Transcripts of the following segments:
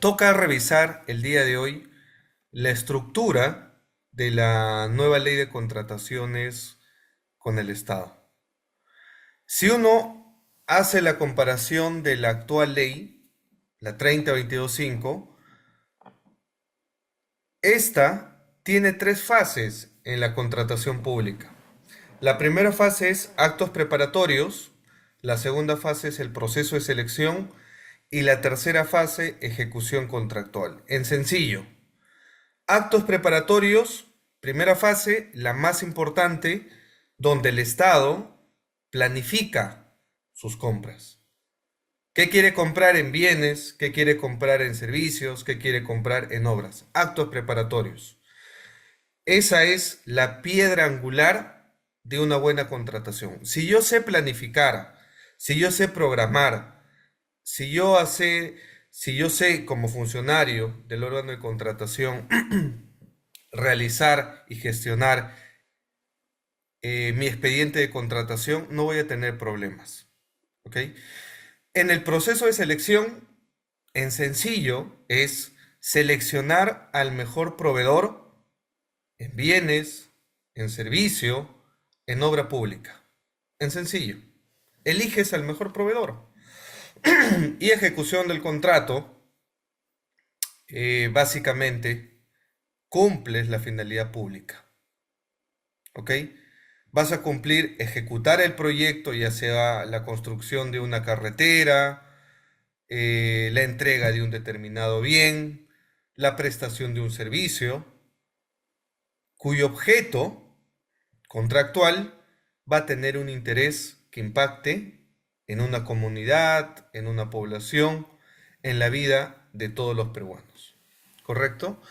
Toca revisar el día de hoy la estructura de la nueva ley de contrataciones con el Estado. Si uno hace la comparación de la actual ley, la 3022.5, esta tiene tres fases en la contratación pública. La primera fase es actos preparatorios, la segunda fase es el proceso de selección y la tercera fase, ejecución contractual. En sencillo, actos preparatorios, primera fase, la más importante, donde el Estado planifica sus compras. ¿Qué quiere comprar en bienes? ¿Qué quiere comprar en servicios? ¿Qué quiere comprar en obras? Actos preparatorios. Esa es la piedra angular de una buena contratación. Si yo sé planificar, si yo sé programar, si yo sé, si yo sé como funcionario del órgano de contratación realizar y gestionar mi expediente de contratación, no voy a tener problemas. ¿Ok? En el proceso de selección, en sencillo, es seleccionar al mejor proveedor en bienes, en servicio, en obra pública. En sencillo, eliges al mejor proveedor. Y ejecución del contrato, básicamente, cumples la finalidad pública. ¿Ok? Vas a cumplir, ejecutar el proyecto, ya sea la construcción de una carretera, la entrega de un determinado bien, la prestación de un servicio, cuyo objeto contractual va a tener un interés que impacte en una comunidad, en una población, en la vida de todos los peruanos. ¿Correcto?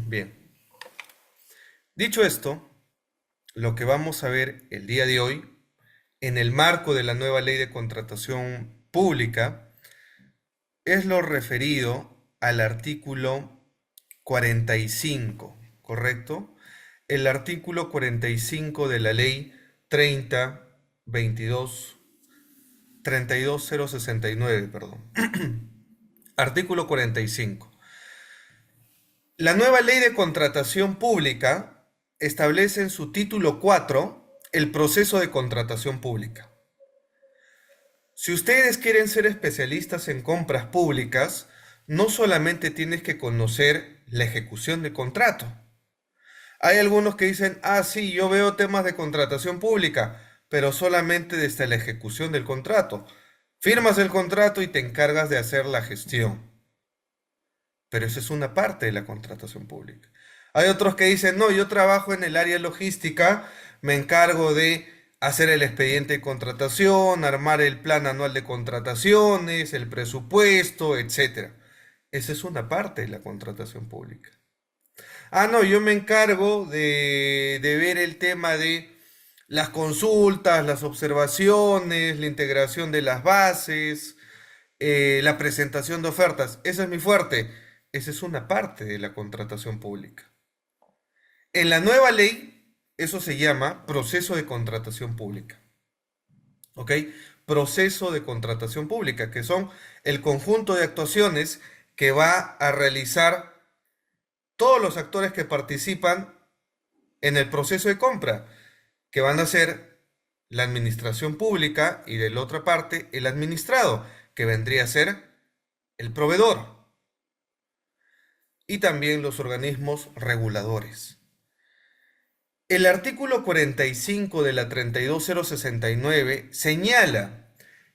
Bien. Dicho esto, lo que vamos a ver el día de hoy, en el marco de la nueva ley de contratación pública, es lo referido al artículo 45, ¿correcto? El artículo 45 de la ley 30, 22, 32069, perdón. Artículo 45. La nueva ley de contratación pública establece en su título 4 el proceso de contratación pública. Si ustedes quieren ser especialistas en compras públicas, no solamente tienes que conocer la ejecución de contrato. Hay algunos que dicen, ah, sí, yo veo temas de contratación pública, pero solamente desde la ejecución del contrato. Firmas el contrato y te encargas de hacer la gestión. Pero esa es una parte de la contratación pública. Hay otros que dicen, no, yo trabajo en el área logística, me encargo de hacer el expediente de contratación, armar el plan anual de contrataciones, el presupuesto, etcétera. Esa es una parte de la contratación pública. Ah, no, yo me encargo de ver el tema de las consultas, las observaciones, la integración de las bases, la presentación de ofertas. Ese es mi fuerte. Esa es una parte de la contratación pública. En la nueva ley, eso se llama proceso de contratación pública. ¿Ok? Proceso de contratación pública, que son el conjunto de actuaciones que va a realizar todos los actores que participan en el proceso de compra, que van a ser la administración pública y de la otra parte el administrado, que vendría a ser el proveedor, y también los organismos reguladores. El artículo 45 de la 32069 señala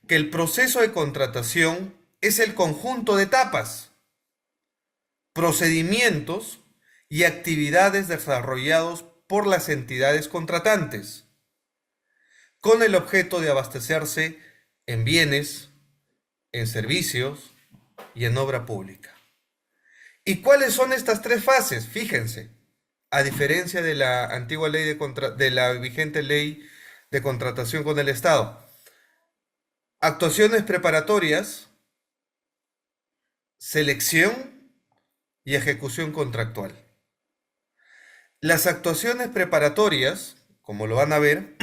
que el proceso de contratación es el conjunto de etapas, procedimientos y actividades desarrollados por las entidades contratantes, con el objeto de abastecerse en bienes, en servicios y en obra pública. ¿Y cuáles son estas tres fases? Fíjense, a diferencia de la antigua ley de la vigente ley de contratación con el Estado. Actuaciones preparatorias, selección y ejecución contractual. Las actuaciones preparatorias, como lo van a ver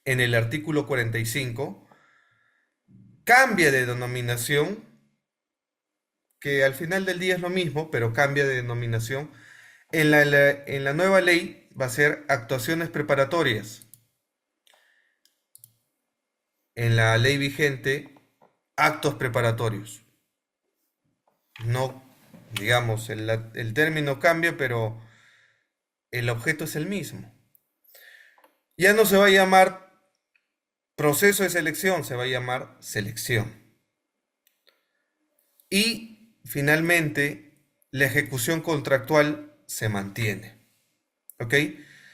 en el artículo 45, cambia de denominación que al final del día es lo mismo, pero cambia de denominación. En la nueva ley va a ser actuaciones preparatorias. En la ley vigente, actos preparatorios. No, digamos, el término cambia, pero el objeto es el mismo. Ya no se va a llamar proceso de selección, se va a llamar selección. Y finalmente, la ejecución contractual se mantiene. ¿Ok?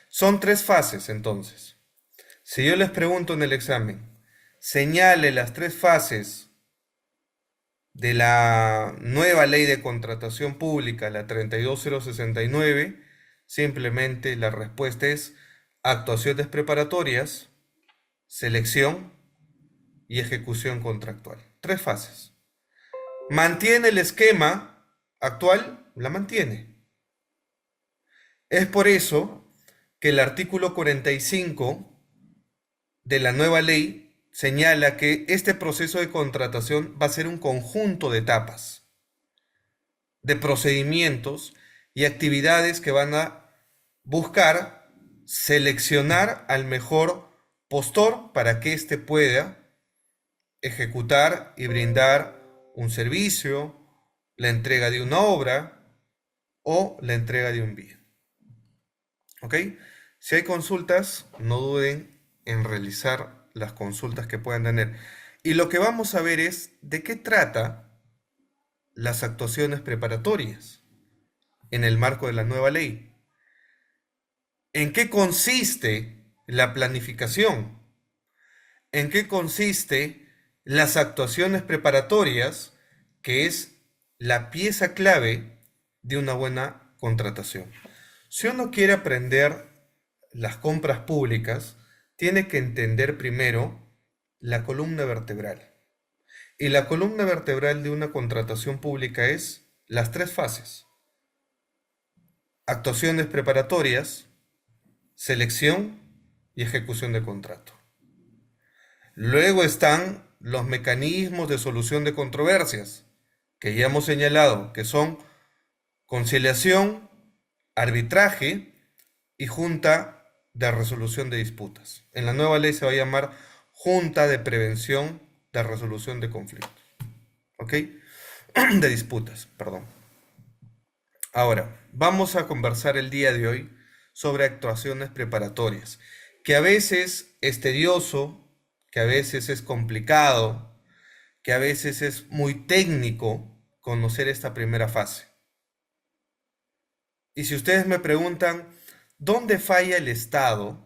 Son tres fases entonces. Si yo les pregunto en el examen, señale las tres fases de la nueva ley de contratación pública, la 32069, simplemente la respuesta es actuaciones preparatorias, selección y ejecución contractual. Tres fases. ¿Mantiene el esquema actual? La mantiene. Es por eso que el artículo 45 de la nueva ley señala que este proceso de contratación va a ser un conjunto de etapas, de procedimientos y actividades que van a buscar seleccionar al mejor postor para que éste pueda ejecutar y brindar un servicio, la entrega de una obra o la entrega de un bien. ¿Ok? Si hay consultas, no duden en realizar las consultas que puedan tener. Y lo que vamos a ver es de qué trata las actuaciones preparatorias en el marco de la nueva ley. ¿En qué consiste la planificación? ¿En qué consiste las actuaciones preparatorias, que es la pieza clave de una buena contratación? Si uno quiere aprender las compras públicas, tiene que entender primero la columna vertebral. Y la columna vertebral de una contratación pública es las tres fases: actuaciones preparatorias, selección y ejecución de contrato. Luego están los mecanismos de solución de controversias, que ya hemos señalado, que son conciliación, arbitraje y junta de resolución de disputas. En la nueva ley se va a llamar Junta de Prevención de Resolución de Conflictos. ¿Ok? De disputas, perdón. Ahora, vamos a conversar el día de hoy sobre actuaciones preparatorias, que a veces es tedioso, que a veces es complicado, que a veces es muy técnico conocer esta primera fase. Y si ustedes me preguntan, ¿dónde falla el Estado?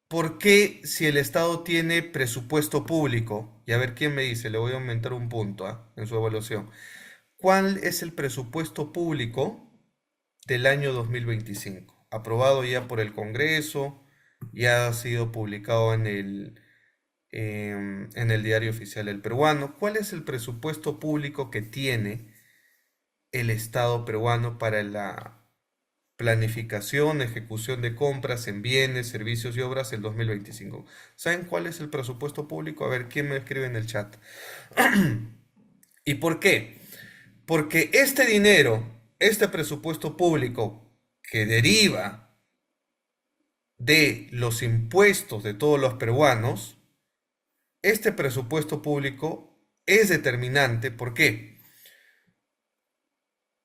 ¿Por qué si el Estado tiene presupuesto público? Y a ver quién me dice, le voy a aumentar un punto en su evaluación. ¿Cuál es el presupuesto público del año 2025? Aprobado ya por el Congreso, ya ha sido publicado en el Diario Oficial del Peruano. ¿Cuál es el presupuesto público que tiene el Estado peruano para la planificación, ejecución de compras en bienes, servicios y obras el 2025? ¿Saben cuál es el presupuesto público? A ver, ¿quién me escribe en el chat? ¿Y por qué? Porque este dinero, este presupuesto público que deriva de los impuestos de todos los peruanos, este presupuesto público es determinante. ¿Por qué?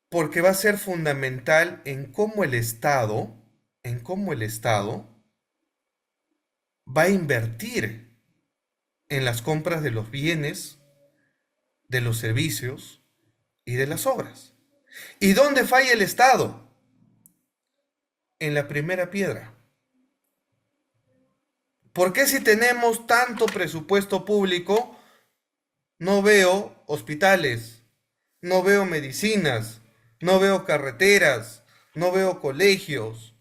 Porque va a ser fundamental en cómo el Estado va a invertir en las compras de los bienes, de los servicios y de las obras. ¿Y dónde falla el Estado? En la primera piedra. ¿Por qué si tenemos tanto presupuesto público no veo hospitales, no veo medicinas, no veo carreteras, no veo colegios?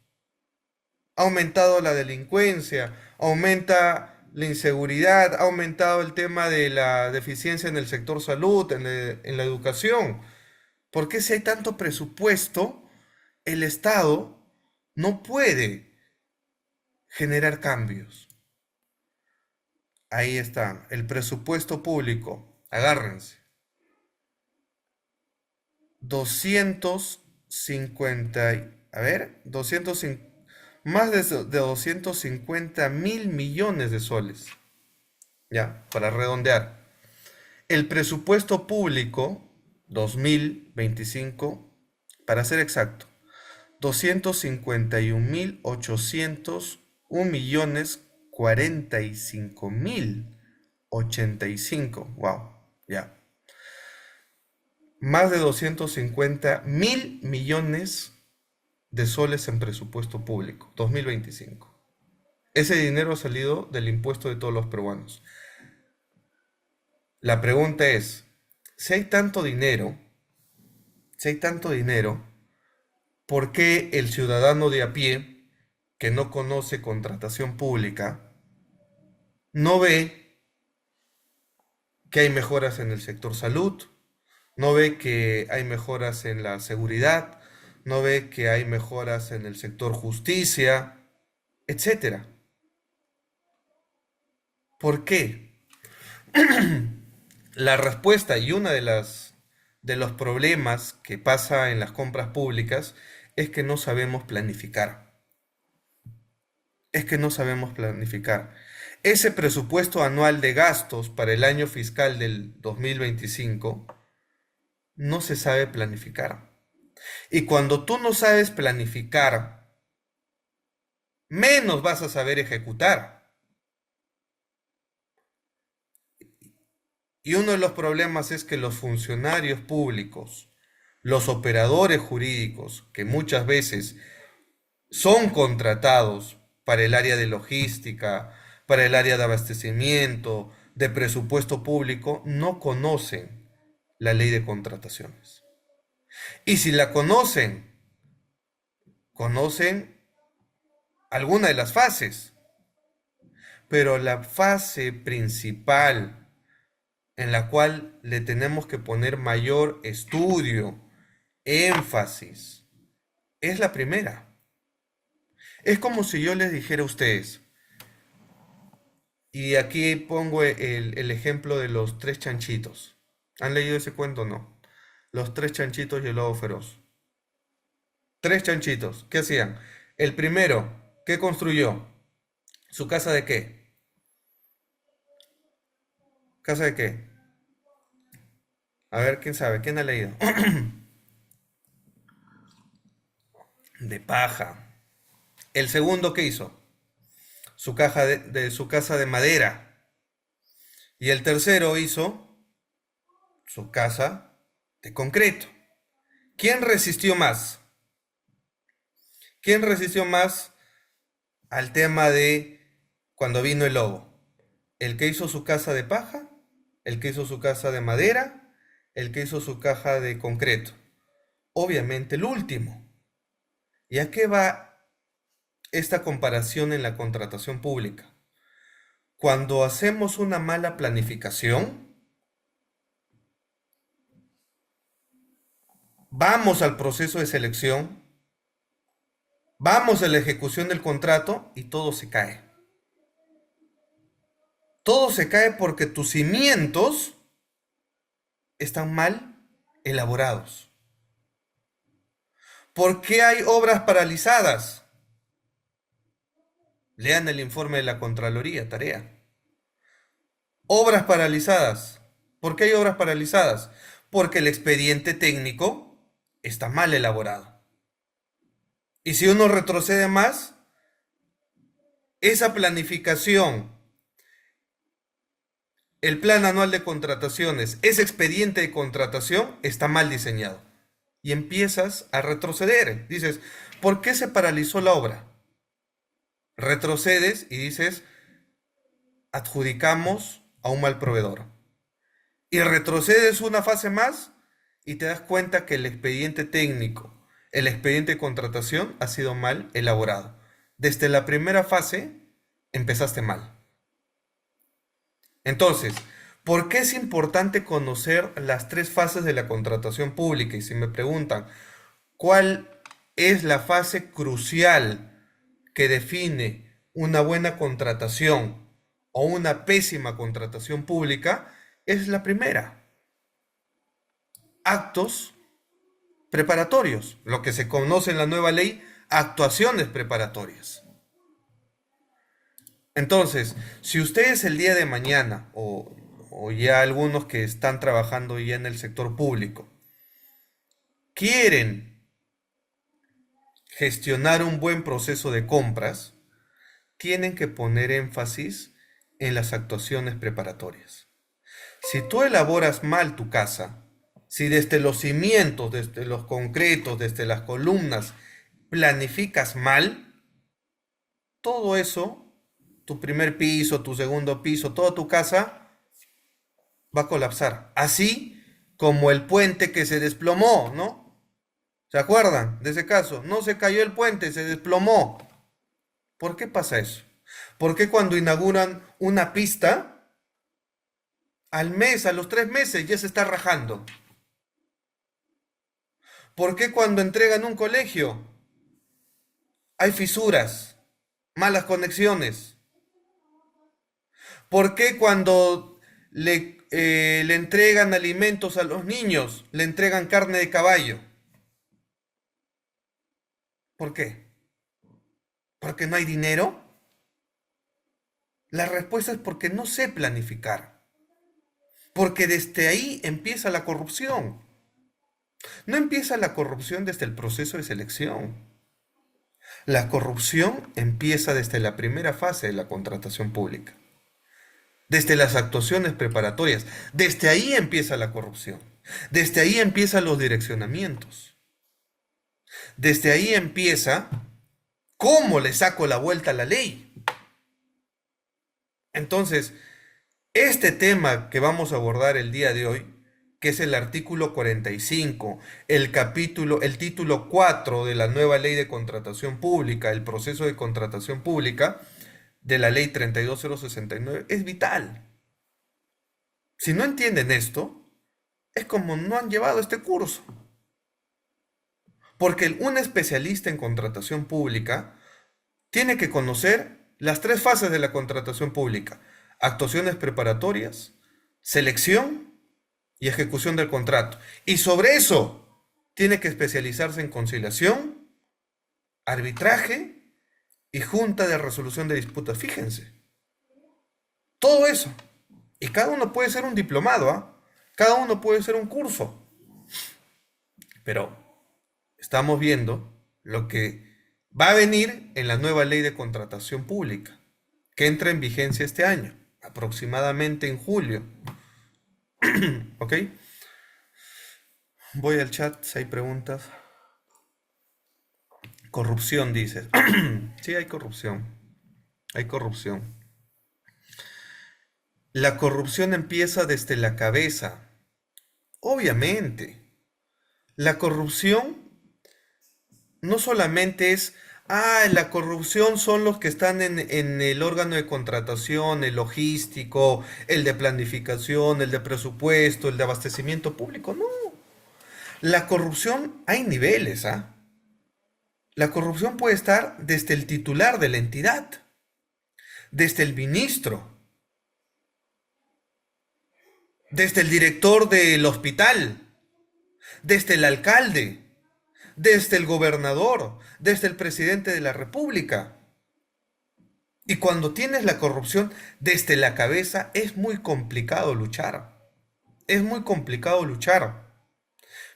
Ha aumentado la delincuencia, aumenta la inseguridad, ha aumentado el tema de la deficiencia en el sector salud, en la educación. ¿Por qué si hay tanto presupuesto, el Estado no puede generar cambios? Ahí está, el presupuesto público, agárrense. 250, a ver, 250, más de 250.000 millones de soles, ya, para redondear. El presupuesto público 2025, para ser exacto, 251.801.045.085. Wow, ya. Más de 250.000 millones de soles en presupuesto público, 2025. Ese dinero ha salido del impuesto de todos los peruanos. La pregunta es, si hay tanto dinero, si hay tanto dinero, ¿por qué el ciudadano de a pie, que no conoce contratación pública, no ve que hay mejoras en el sector salud, no ve que hay mejoras en la seguridad, no ve que hay mejoras en el sector justicia, etcétera? ¿Por qué? La respuesta y una de los problemas que pasa en las compras públicas es que no sabemos planificar. Es que no sabemos planificar. Ese presupuesto anual de gastos para el año fiscal del 2025 no se sabe planificar. Y cuando tú no sabes planificar, menos vas a saber ejecutar. Y uno de los problemas es que los funcionarios públicos, los operadores jurídicos, que muchas veces son contratados para el área de logística, para el área de abastecimiento, de presupuesto público, no conocen la ley de contrataciones. Y si la conocen, conocen alguna de las fases, pero la fase principal en la cual le tenemos que poner mayor estudio, énfasis, es la primera. Es como si yo les dijera a ustedes, y aquí pongo el ejemplo de los tres chanchitos. ¿Han leído ese cuento o no? Los tres chanchitos y el lobo feroz. Tres chanchitos, ¿qué hacían? El primero, ¿qué construyó? ¿Su casa de qué? ¿Casa de qué? A ver, ¿quién sabe? ¿Quién ha leído? De paja. El segundo, ¿qué hizo? Su caja su casa de madera. Y el tercero hizo su casa de concreto. ¿Quién resistió más? ¿Quién resistió más al tema de cuando vino el lobo? ¿El que hizo su casa de paja? ¿El que hizo su casa de madera? ¿El que hizo su caja de concreto? Obviamente el último. ¿Y a qué va esta comparación en la contratación pública? Cuando hacemos una mala planificación, vamos al proceso de selección, vamos a la ejecución del contrato y todo se cae. Todo se cae porque tus cimientos están mal elaborados. ¿Por qué hay obras paralizadas? Lean el informe de la Contraloría, tarea. Obras paralizadas. ¿Por qué hay obras paralizadas? Porque el expediente técnico está mal elaborado. Y si uno retrocede más, esa planificación, el plan anual de contrataciones, ese expediente de contratación está mal diseñado. Y empiezas a retroceder. Dices, ¿por qué se paralizó la obra? Retrocedes y dices, adjudicamos a un mal proveedor. Y retrocedes una fase más y te das cuenta que el expediente técnico, el expediente de contratación ha sido mal elaborado. Desde la primera fase empezaste mal. Entonces, ¿por qué es importante conocer las tres fases de la contratación pública? Y si me preguntan, ¿cuál es la fase crucial que define una buena contratación o una pésima contratación pública? Es la primera. Actos preparatorios, lo que se conoce en la nueva ley, actuaciones preparatorias. Entonces, si ustedes el día de mañana, o ya algunos que están trabajando ya en el sector público, quieren gestionar un buen proceso de compras, tienen que poner énfasis en las actuaciones preparatorias. Si tú elaboras mal tu casa, si desde los cimientos, desde los concretos, desde las columnas, planificas mal, todo eso, tu primer piso, tu segundo piso, toda tu casa va a colapsar. Así como el puente que se desplomó, ¿no? ¿Se acuerdan de ese caso? No se cayó el puente, se desplomó. ¿Por qué pasa eso? ¿Por qué cuando inauguran una pista, al mes, a los 3 meses ya se está rajando? ¿Por qué cuando entregan un colegio hay fisuras, malas conexiones? ¿Por qué cuando le entregan alimentos a los niños, le entregan carne de caballo? ¿Por qué? ¿Porque no hay dinero? La respuesta es porque no sé planificar. Porque desde ahí empieza la corrupción. No empieza la corrupción desde el proceso de selección. La corrupción empieza desde la primera fase de la contratación pública. Desde las actuaciones preparatorias. Desde ahí empieza la corrupción. Desde ahí empiezan los direccionamientos. Desde ahí empieza cómo le saco la vuelta a la ley. Entonces, este tema que vamos a abordar el día de hoy, que es el artículo 45, el título 4 de la nueva ley de contratación pública, el proceso de contratación pública de la ley 32069, es vital. Si no entienden esto, es como no han llevado este curso. Porque un especialista en contratación pública tiene que conocer las 3 fases de la contratación pública: actuaciones preparatorias, selección y ejecución del contrato. Y sobre eso tiene que especializarse en conciliación, arbitraje y junta de resolución de disputas. Fíjense, todo eso. Y cada uno puede ser un diplomado, ¿ah? Cada uno puede ser un curso. Pero estamos viendo lo que va a venir en la nueva ley de contratación pública, que entra en vigencia este año, aproximadamente en julio. ¿Ok? Voy al chat si hay preguntas. Corrupción, dices. Sí, hay corrupción. Hay corrupción. La corrupción empieza desde la cabeza. Obviamente. La corrupción no solamente es, la corrupción son los que están en el órgano de contratación, el logístico, el de planificación, el de presupuesto, el de abastecimiento público. No. La corrupción hay niveles, ¿ah? La corrupción puede estar desde el titular de la entidad, desde el ministro, desde el director del hospital, desde el alcalde, desde el gobernador, desde el presidente de la República. Y cuando tienes la corrupción desde la cabeza, es muy complicado luchar. Es muy complicado luchar.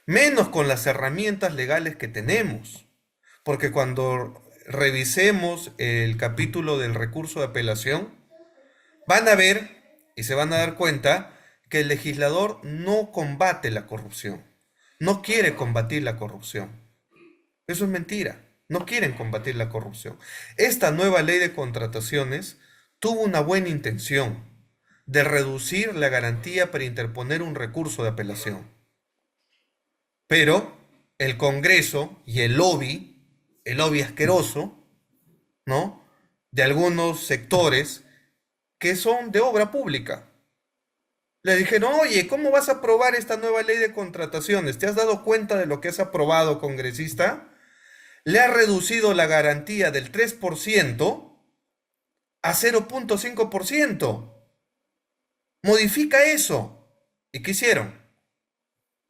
Menos con las herramientas legales que tenemos. Porque cuando revisemos el capítulo del recurso de apelación, van a ver y se van a dar cuenta que el legislador no combate la corrupción. No quiere combatir la corrupción. Eso es mentira. No quieren combatir la corrupción. Esta nueva ley de contrataciones tuvo una buena intención de reducir la garantía para interponer un recurso de apelación. Pero el Congreso y el lobby asqueroso, ¿no? De algunos sectores que son de obra pública. Le dijeron, oye, ¿cómo vas a aprobar esta nueva ley de contrataciones? ¿Te has dado cuenta de lo que has aprobado, congresista? Le ha reducido la garantía del 3% a 0,5%. Modifica eso. ¿Y qué hicieron?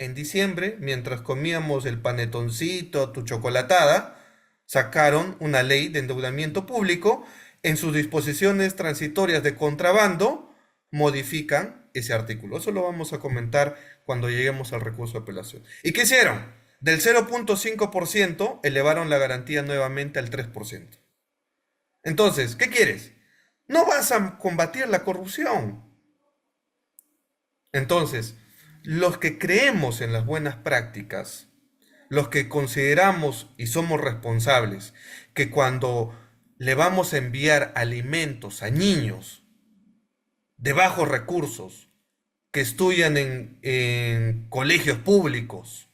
en diciembre, mientras comíamos el panetoncito, tu chocolatada, sacaron una ley de endeudamiento público. En sus disposiciones transitorias de contrabando, modifican ese artículo. Eso lo vamos a comentar cuando lleguemos al recurso de apelación. ¿Y qué hicieron? Del 0,5% elevaron la garantía nuevamente al 3%. Entonces, ¿qué quieres? No vas a combatir la corrupción. Entonces, los que creemos en las buenas prácticas, los que consideramos y somos responsables, que cuando le vamos a enviar alimentos a niños de bajos recursos, que estudian en colegios públicos,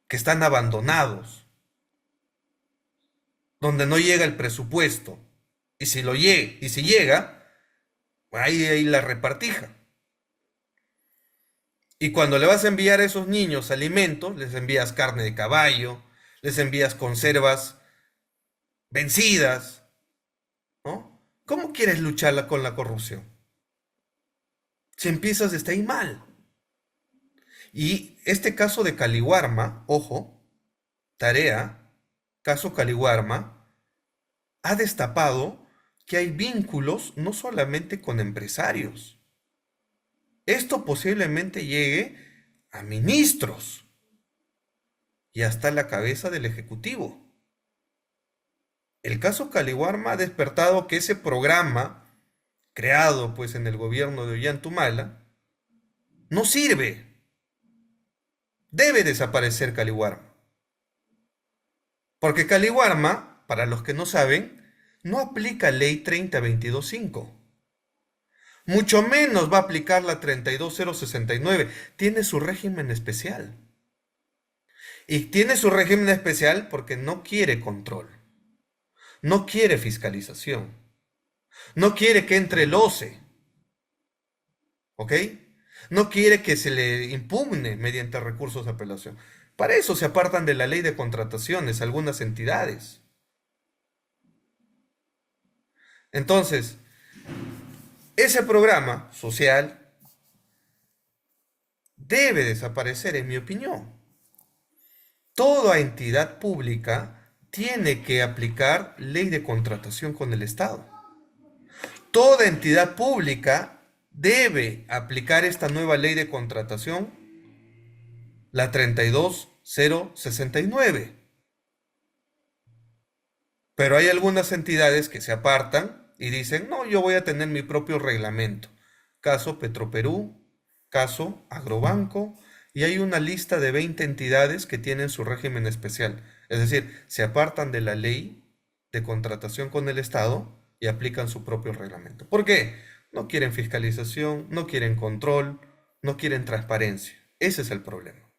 que están abandonados, donde no llega el presupuesto, y si llega, ahí la repartija. Y cuando le vas a enviar a esos niños alimentos, les envías carne de caballo, les envías conservas vencidas, ¿no? ¿Cómo quieres luchar con la corrupción? Si empiezas desde ahí mal. Y este caso de Caliwarma, ojo, tarea, caso Caliwarma, ha destapado que hay vínculos no solamente con empresarios. Esto posiblemente llegue a ministros y hasta la cabeza del Ejecutivo. El caso Caliwarma ha despertado que ese programa, creado pues en el gobierno de Ollantumala, no sirve. Debe desaparecer Caliwarma. Porque Caliwarma, para los que no saben, no aplica ley 3022.5. Mucho menos va a aplicar la 32069. Tiene su régimen especial. Y tiene su régimen especial porque no quiere control. No quiere fiscalización. No quiere que entre el OCE. ¿Ok? No quiere que se le impugne mediante recursos de apelación. Para eso se apartan de la ley de contrataciones algunas entidades. Entonces, ese programa social debe desaparecer, en mi opinión. Toda entidad pública tiene que aplicar ley de contratación con el Estado. Toda entidad pública debe aplicar esta nueva ley de contratación, la 32069. Pero hay algunas entidades que se apartan y dicen, no, yo voy a tener mi propio reglamento. Caso Petroperú, caso Agrobanco, y hay una lista de 20 entidades que tienen su régimen especial. Es decir, se apartan de la ley de contratación con el Estado y aplican su propio reglamento. ¿Por qué? No quieren fiscalización, no quieren control, no quieren transparencia. Ese es el problema.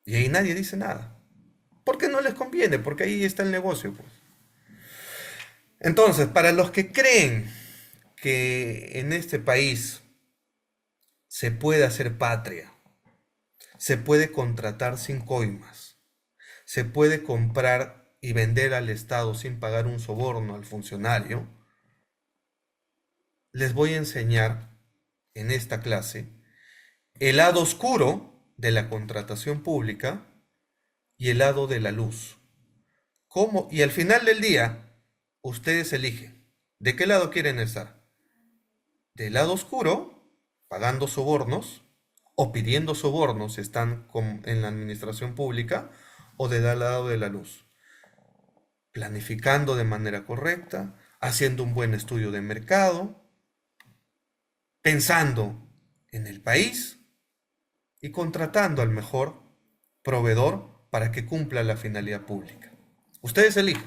Y ahí nadie dice nada. Porque no les conviene, porque ahí está el negocio, pues. Entonces, para los que creen que en este país se puede hacer patria, se puede contratar sin coimas, se puede comprar y vender al Estado sin pagar un soborno al funcionario, les voy a enseñar en esta clase el lado oscuro de la contratación pública y el lado de la luz. ¿Cómo? Y al final del día, ustedes eligen de qué lado quieren estar. Del lado oscuro, pagando sobornos o pidiendo sobornos, están en la administración pública, o del lado de la luz, planificando de manera correcta, haciendo un buen estudio de mercado, pensando en el país y contratando al mejor proveedor para que cumpla la finalidad pública. Ustedes eligen.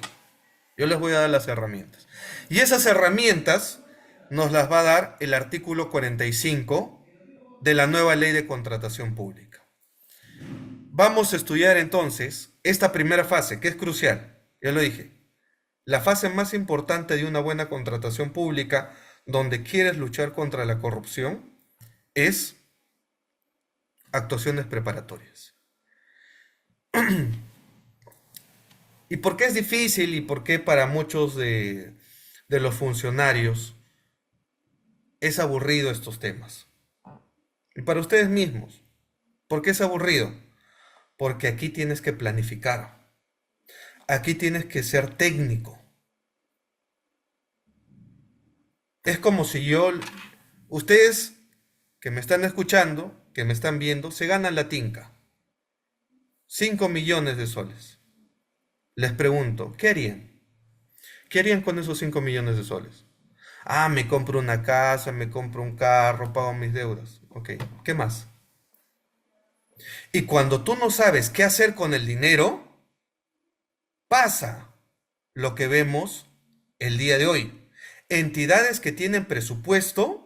Yo les voy a dar las herramientas. Y esas herramientas nos las va a dar el artículo 45 de la nueva ley de contratación pública. Vamos a estudiar entonces esta primera fase, que es crucial. Ya lo dije. La fase más importante de una buena contratación pública, donde quieres luchar contra la corrupción, es actuaciones preparatorias. ¿Y por qué es difícil y por qué para muchos de los funcionarios es aburrido estos temas? Y para ustedes mismos. ¿Por qué es aburrido? Porque aquí tienes que planificar. Aquí tienes que ser técnico. Es como si ustedes que me están escuchando, que me están viendo, se ganan la tinca. 5 millones de soles. Les pregunto, ¿qué harían? ¿Qué harían con esos 5 millones de soles? Ah, me compro una casa, me compro un carro, pago mis deudas. Ok, ¿qué más? Y cuando tú no sabes qué hacer con el dinero, pasa lo que vemos el día de hoy. Entidades que tienen presupuesto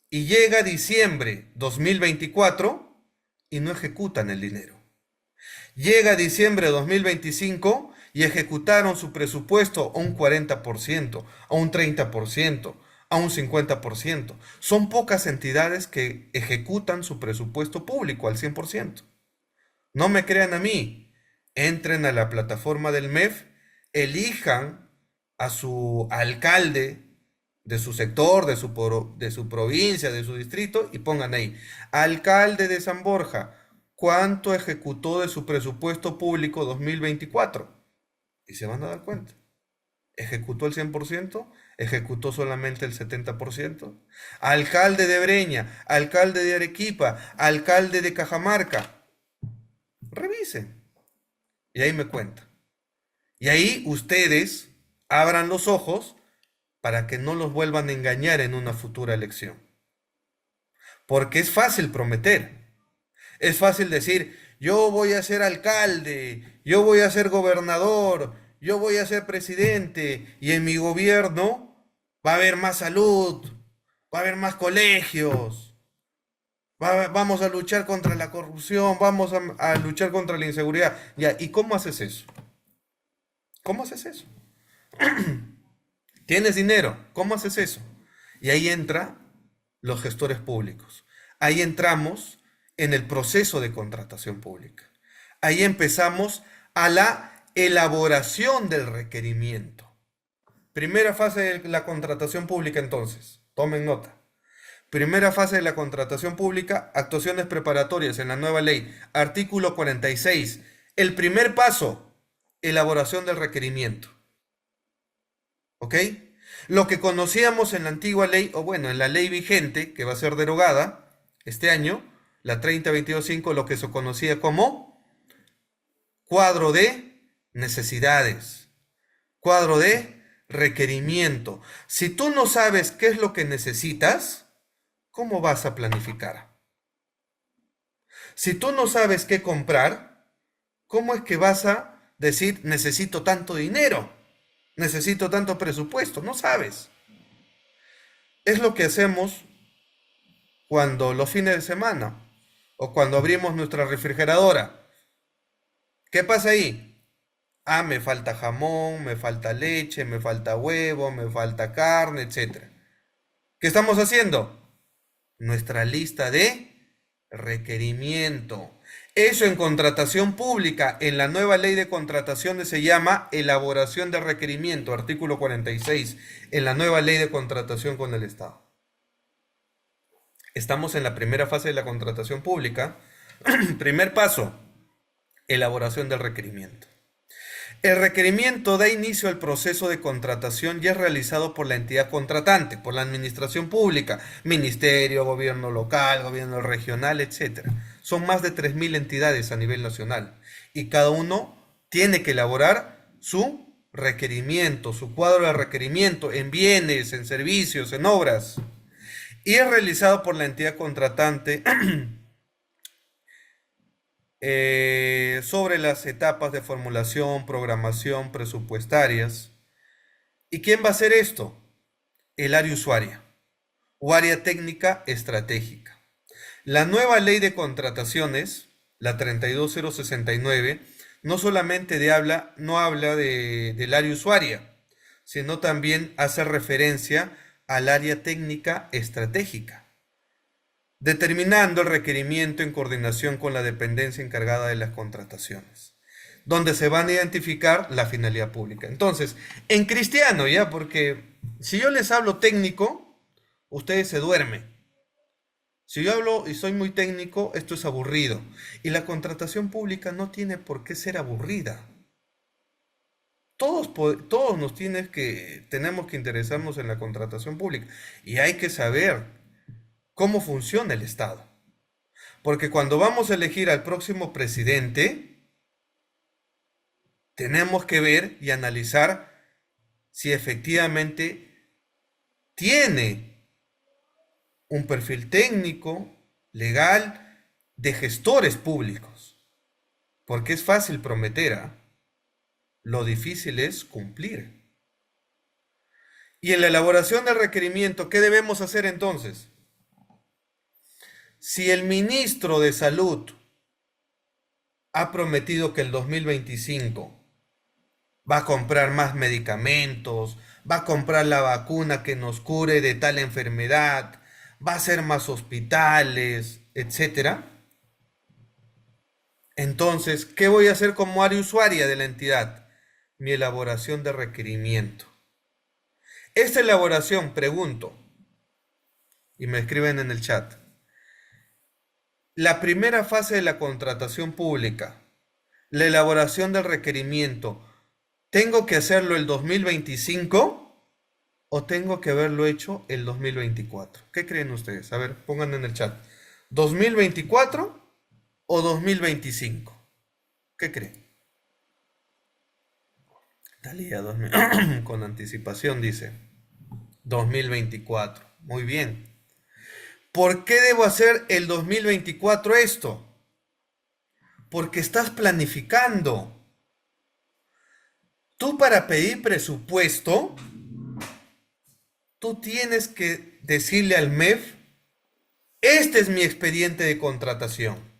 y llega diciembre 2024 y no ejecutan el dinero. Llega diciembre de 2025 y ejecutaron su presupuesto a un 40%, a un 30%, a un 50%. Son pocas entidades que ejecutan su presupuesto público al 100%. No me crean a mí. Entren a la plataforma del MEF, elijan a su alcalde de su sector, de su provincia, de su distrito y pongan ahí, alcalde de San Borja, ¿cuánto ejecutó de su presupuesto público 2024? Y se van a dar cuenta. ¿Ejecutó el 100%? ¿Ejecutó solamente el 70%? Alcalde de Breña, alcalde de Arequipa, alcalde de Cajamarca. Revisen. Y ahí me cuenta. Y ahí ustedes abran los ojos para que no los vuelvan a engañar en una futura elección. Porque es fácil prometer. Es fácil decir, yo voy a ser alcalde, yo voy a ser gobernador, yo voy a ser presidente y en mi gobierno va a haber más salud, va a haber más colegios, vamos a luchar contra la corrupción, vamos a luchar contra la inseguridad. Ya, ¿y cómo haces eso? ¿Cómo haces eso? Tienes dinero, ¿cómo haces eso? Y ahí entra los gestores públicos. Ahí entramos en el proceso de contratación pública. Ahí empezamos a la elaboración del requerimiento. Primera fase de la contratación pública entonces, tomen nota. Primera fase de la contratación pública, actuaciones preparatorias en la nueva ley, artículo 46. El primer paso, elaboración del requerimiento. ¿Ok? Lo que conocíamos en la antigua ley, o bueno, en la ley vigente, que va a ser derogada este año, la 3022.5, lo que se conocía como cuadro de necesidades, cuadro de requerimiento. Si tú no sabes qué es lo que necesitas, ¿cómo vas a planificar? Si tú no sabes qué comprar, ¿cómo es que vas a decir necesito tanto dinero? Necesito tanto presupuesto, no sabes. Es lo que hacemos cuando los fines de semana o cuando abrimos nuestra refrigeradora. ¿Qué pasa ahí? Ah, me falta jamón, me falta leche, me falta huevo, me falta carne, etc. ¿Qué estamos haciendo? Nuestra lista de requerimiento. Eso en contratación pública, en la nueva ley de contrataciones se llama elaboración de requerimiento, artículo 46, en la nueva ley de contratación con el Estado. Estamos en la primera fase de la contratación pública. Primer paso, elaboración del requerimiento. El requerimiento da inicio al proceso de contratación y es realizado por la entidad contratante, por la administración pública, ministerio, gobierno local, gobierno regional, etc. Son más de 3.000 entidades a nivel nacional y cada uno tiene que elaborar su requerimiento, su cuadro de requerimiento en bienes, en servicios, en obras. Y es realizado por la entidad contratante sobre las etapas de formulación, programación, presupuestarias. ¿Y quién va a hacer esto? El área usuaria o área técnica estratégica. La nueva ley de contrataciones, la 32069, no solamente no habla del área usuaria, sino también hace referencia al área técnica estratégica, determinando el requerimiento en coordinación con la dependencia encargada de las contrataciones, donde se van a identificar la finalidad pública. Entonces, en cristiano, ya, porque si yo les hablo técnico, ustedes se duermen. Si yo hablo y soy muy técnico, esto es aburrido. Y la contratación pública no tiene por qué ser aburrida. Todos tenemos que interesarnos en la contratación pública. Y hay que saber cómo funciona el Estado. Porque cuando vamos a elegir al próximo presidente, tenemos que ver y analizar si efectivamente tiene un perfil técnico, legal, de gestores públicos. Porque es fácil prometer, ¿ah? Lo difícil es cumplir. Y en la elaboración del requerimiento, ¿qué debemos hacer entonces? Si el ministro de Salud ha prometido que el 2025 va a comprar más medicamentos, va a comprar la vacuna que nos cure de tal enfermedad, va a hacer más hospitales, etcétera. Entonces, ¿qué voy a hacer como área usuaria de la entidad? Mi elaboración de requerimiento. Esta elaboración, pregunto, y me escriben en el chat, la primera fase de la contratación pública, la elaboración del requerimiento, ¿tengo que hacerlo el 2025 o tengo que haberlo hecho el 2024? ¿Qué creen ustedes? A ver, pongan en el chat. ¿2024 o 2025? ¿Qué creen? Talía 2000, con anticipación dice 2024. Muy bien. ¿Por qué debo hacer el 2024 esto? Porque estás planificando. Tú para pedir presupuesto, tú tienes que decirle al MEF, este es mi expediente de contratación.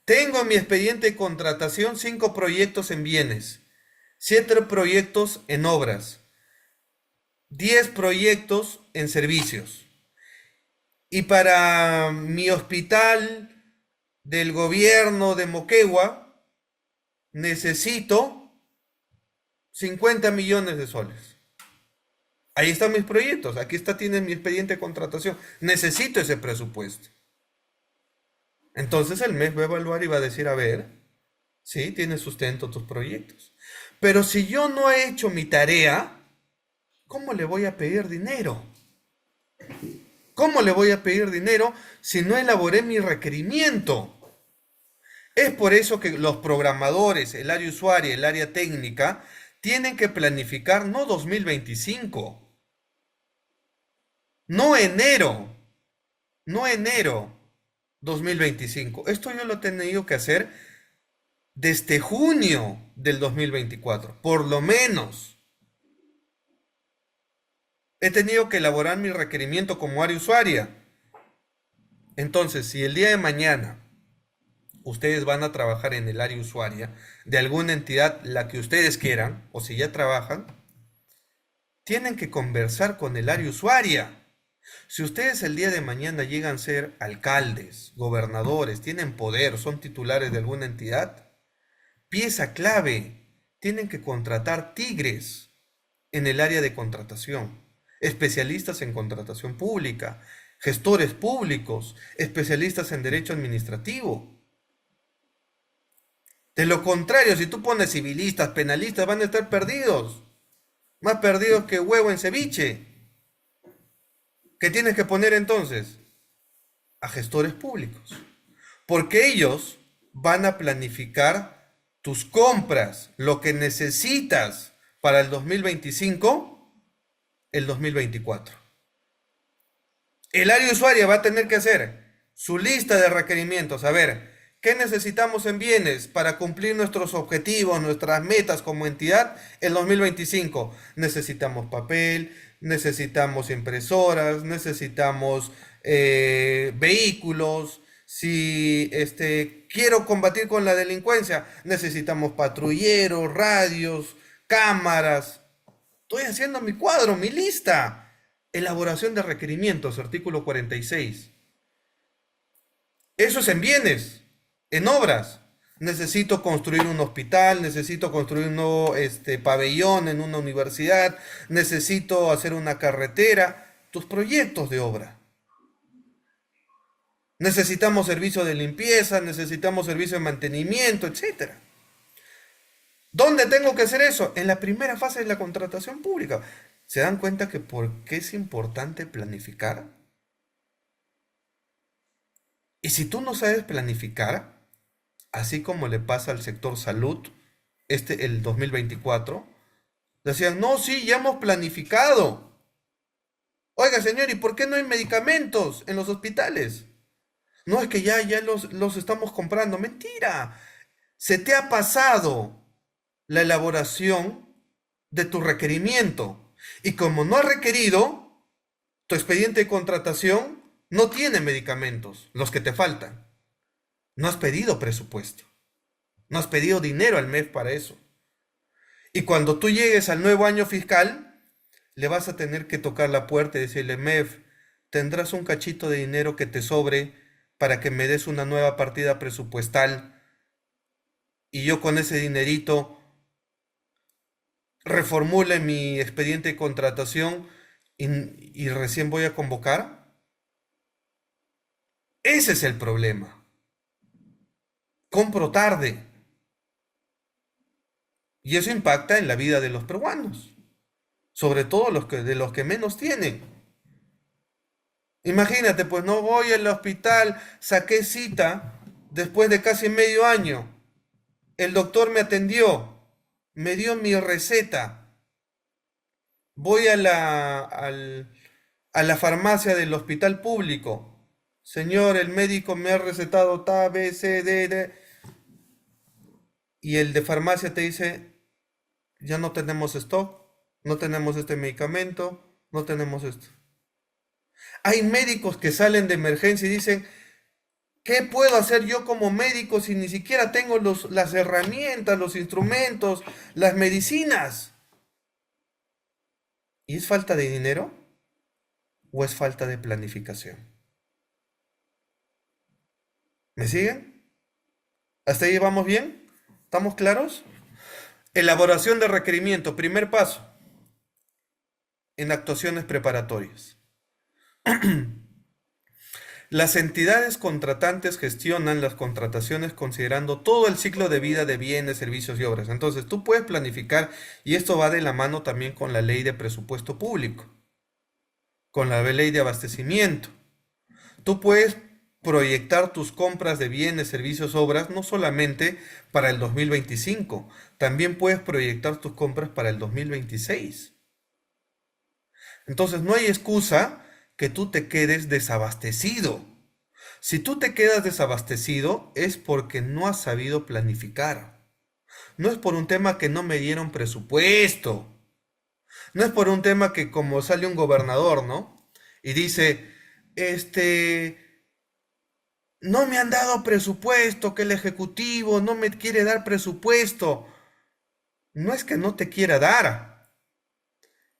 Tengo en mi expediente de contratación 5 proyectos en bienes, 7 proyectos en obras, 10 proyectos en servicios. Y para mi hospital del gobierno de Moquegua necesito 50 millones de soles. Ahí están mis proyectos, aquí tienes mi expediente de contratación. Necesito ese presupuesto. Entonces el MEF va a evaluar y va a decir, a ver, sí, tiene sustento tus proyectos. Pero si yo no he hecho mi tarea, ¿cómo le voy a pedir dinero? ¿Cómo le voy a pedir dinero si no elaboré mi requerimiento? Es por eso que los programadores, el área usuaria, el área técnica, tienen que planificar no 2025, no enero, no enero 2025. Esto yo lo he tenido que hacer desde junio del 2024, por lo menos. He tenido que elaborar mi requerimiento como área usuaria. Entonces, si el día de mañana ustedes van a trabajar en el área usuaria de alguna entidad, la que ustedes quieran, o si ya trabajan, tienen que conversar con el área usuaria. Si ustedes el día de mañana llegan a ser alcaldes, gobernadores, tienen poder, son titulares de alguna entidad, pieza clave, tienen que contratar tigres en el área de contratación, especialistas en contratación pública, gestores públicos, especialistas en derecho administrativo. De lo contrario, si tú pones civilistas, penalistas, van a estar perdidos. Más perdidos que huevo en ceviche. ¿Qué tienes que poner entonces? A gestores públicos. Porque ellos van a planificar tus compras, lo que necesitas para el 2025, el 2024. El área usuaria va a tener que hacer su lista de requerimientos. A ver, ¿qué necesitamos en bienes para cumplir nuestros objetivos, nuestras metas como entidad en 2025? Necesitamos papel, necesitamos impresoras, necesitamos vehículos. Si quiero combatir con la delincuencia, necesitamos patrulleros, radios, cámaras. Estoy haciendo mi cuadro, mi lista. Elaboración de requerimientos, artículo 46. Eso es en bienes, en obras. Necesito construir un hospital, necesito construir un nuevo pabellón en una universidad, necesito hacer una carretera. Tus proyectos de obra. Necesitamos servicio de limpieza, necesitamos servicio de mantenimiento, etcétera. ¿Dónde tengo que hacer eso? En la primera fase de la contratación pública. ¿Se dan cuenta que por qué es importante planificar? Y si tú no sabes planificar, así como le pasa al sector salud, el 2024, decían, no, sí, ya hemos planificado. Oiga, señor, ¿y por qué no hay medicamentos en los hospitales? No, es que ya los estamos comprando. Mentira. Se te ha pasado la elaboración de tu requerimiento. Y como no has requerido, tu expediente de contratación no tiene medicamentos, los que te faltan. No has pedido presupuesto. No has pedido dinero al MEF para eso. Y cuando tú llegues al nuevo año fiscal, le vas a tener que tocar la puerta y decirle, MEF, tendrás un cachito de dinero que te sobre para que me des una nueva partida presupuestal y yo con ese dinerito reformule mi expediente de contratación y recién voy a convocar. Ese es el problema. Compro tarde. Y eso impacta en la vida de los peruanos, sobre todo de los que menos tienen. Imagínate, pues no voy al hospital, saqué cita después de casi medio año. El doctor me atendió, me dio mi receta. Voy a la farmacia del hospital público. Señor, el médico me ha recetado ta, B, C, D, D. Y el de farmacia te dice, ya no tenemos stock, no tenemos este medicamento, no tenemos esto. Hay médicos que salen de emergencia y dicen, ¿qué puedo hacer yo como médico si ni siquiera tengo las herramientas, los instrumentos, las medicinas? ¿Y es falta de dinero o es falta de planificación? ¿Me siguen? ¿Hasta ahí vamos bien? ¿Estamos claros? Elaboración de requerimiento, primer paso en actuaciones preparatorias. Las entidades contratantes gestionan las contrataciones considerando todo el ciclo de vida de bienes, servicios y obras. Entonces, tú puedes planificar, y esto va de la mano también con la ley de presupuesto público, con la ley de abastecimiento. Tú puedes proyectar tus compras de bienes, servicios, obras, no solamente para el 2025, también puedes proyectar tus compras para el 2026. Entonces, no hay excusa que tú te quedes desabastecido. Si tú te quedas desabastecido es porque no has sabido planificar. No es por un tema que no me dieron presupuesto. No es por un tema que como sale un gobernador, ¿no? Y dice, no me han dado presupuesto, que el ejecutivo no me quiere dar presupuesto. No es que no te quiera dar,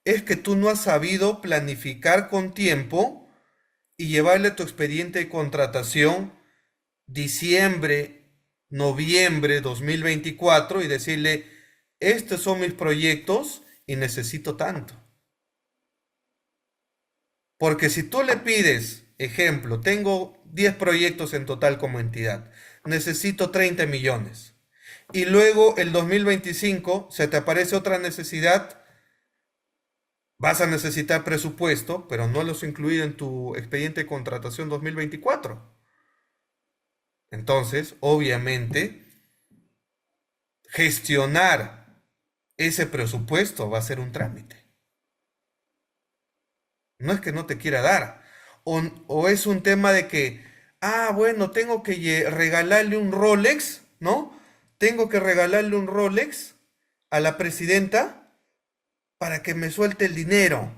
es que tú no has sabido planificar con tiempo y llevarle tu expediente de contratación diciembre, noviembre 2024 y decirle, estos son mis proyectos y necesito tanto. Porque si tú le pides, ejemplo, tengo 10 proyectos en total como entidad, necesito 30 millones. Y luego el 2025 se te aparece otra necesidad, vas a necesitar presupuesto, pero no los incluido en tu expediente de contratación 2024. Entonces, obviamente, gestionar ese presupuesto va a ser un trámite. No es que no te quiera dar. O es un tema de que, bueno, tengo que regalarle un Rolex, ¿no? Tengo que regalarle un Rolex a la presidenta para que me suelte el dinero.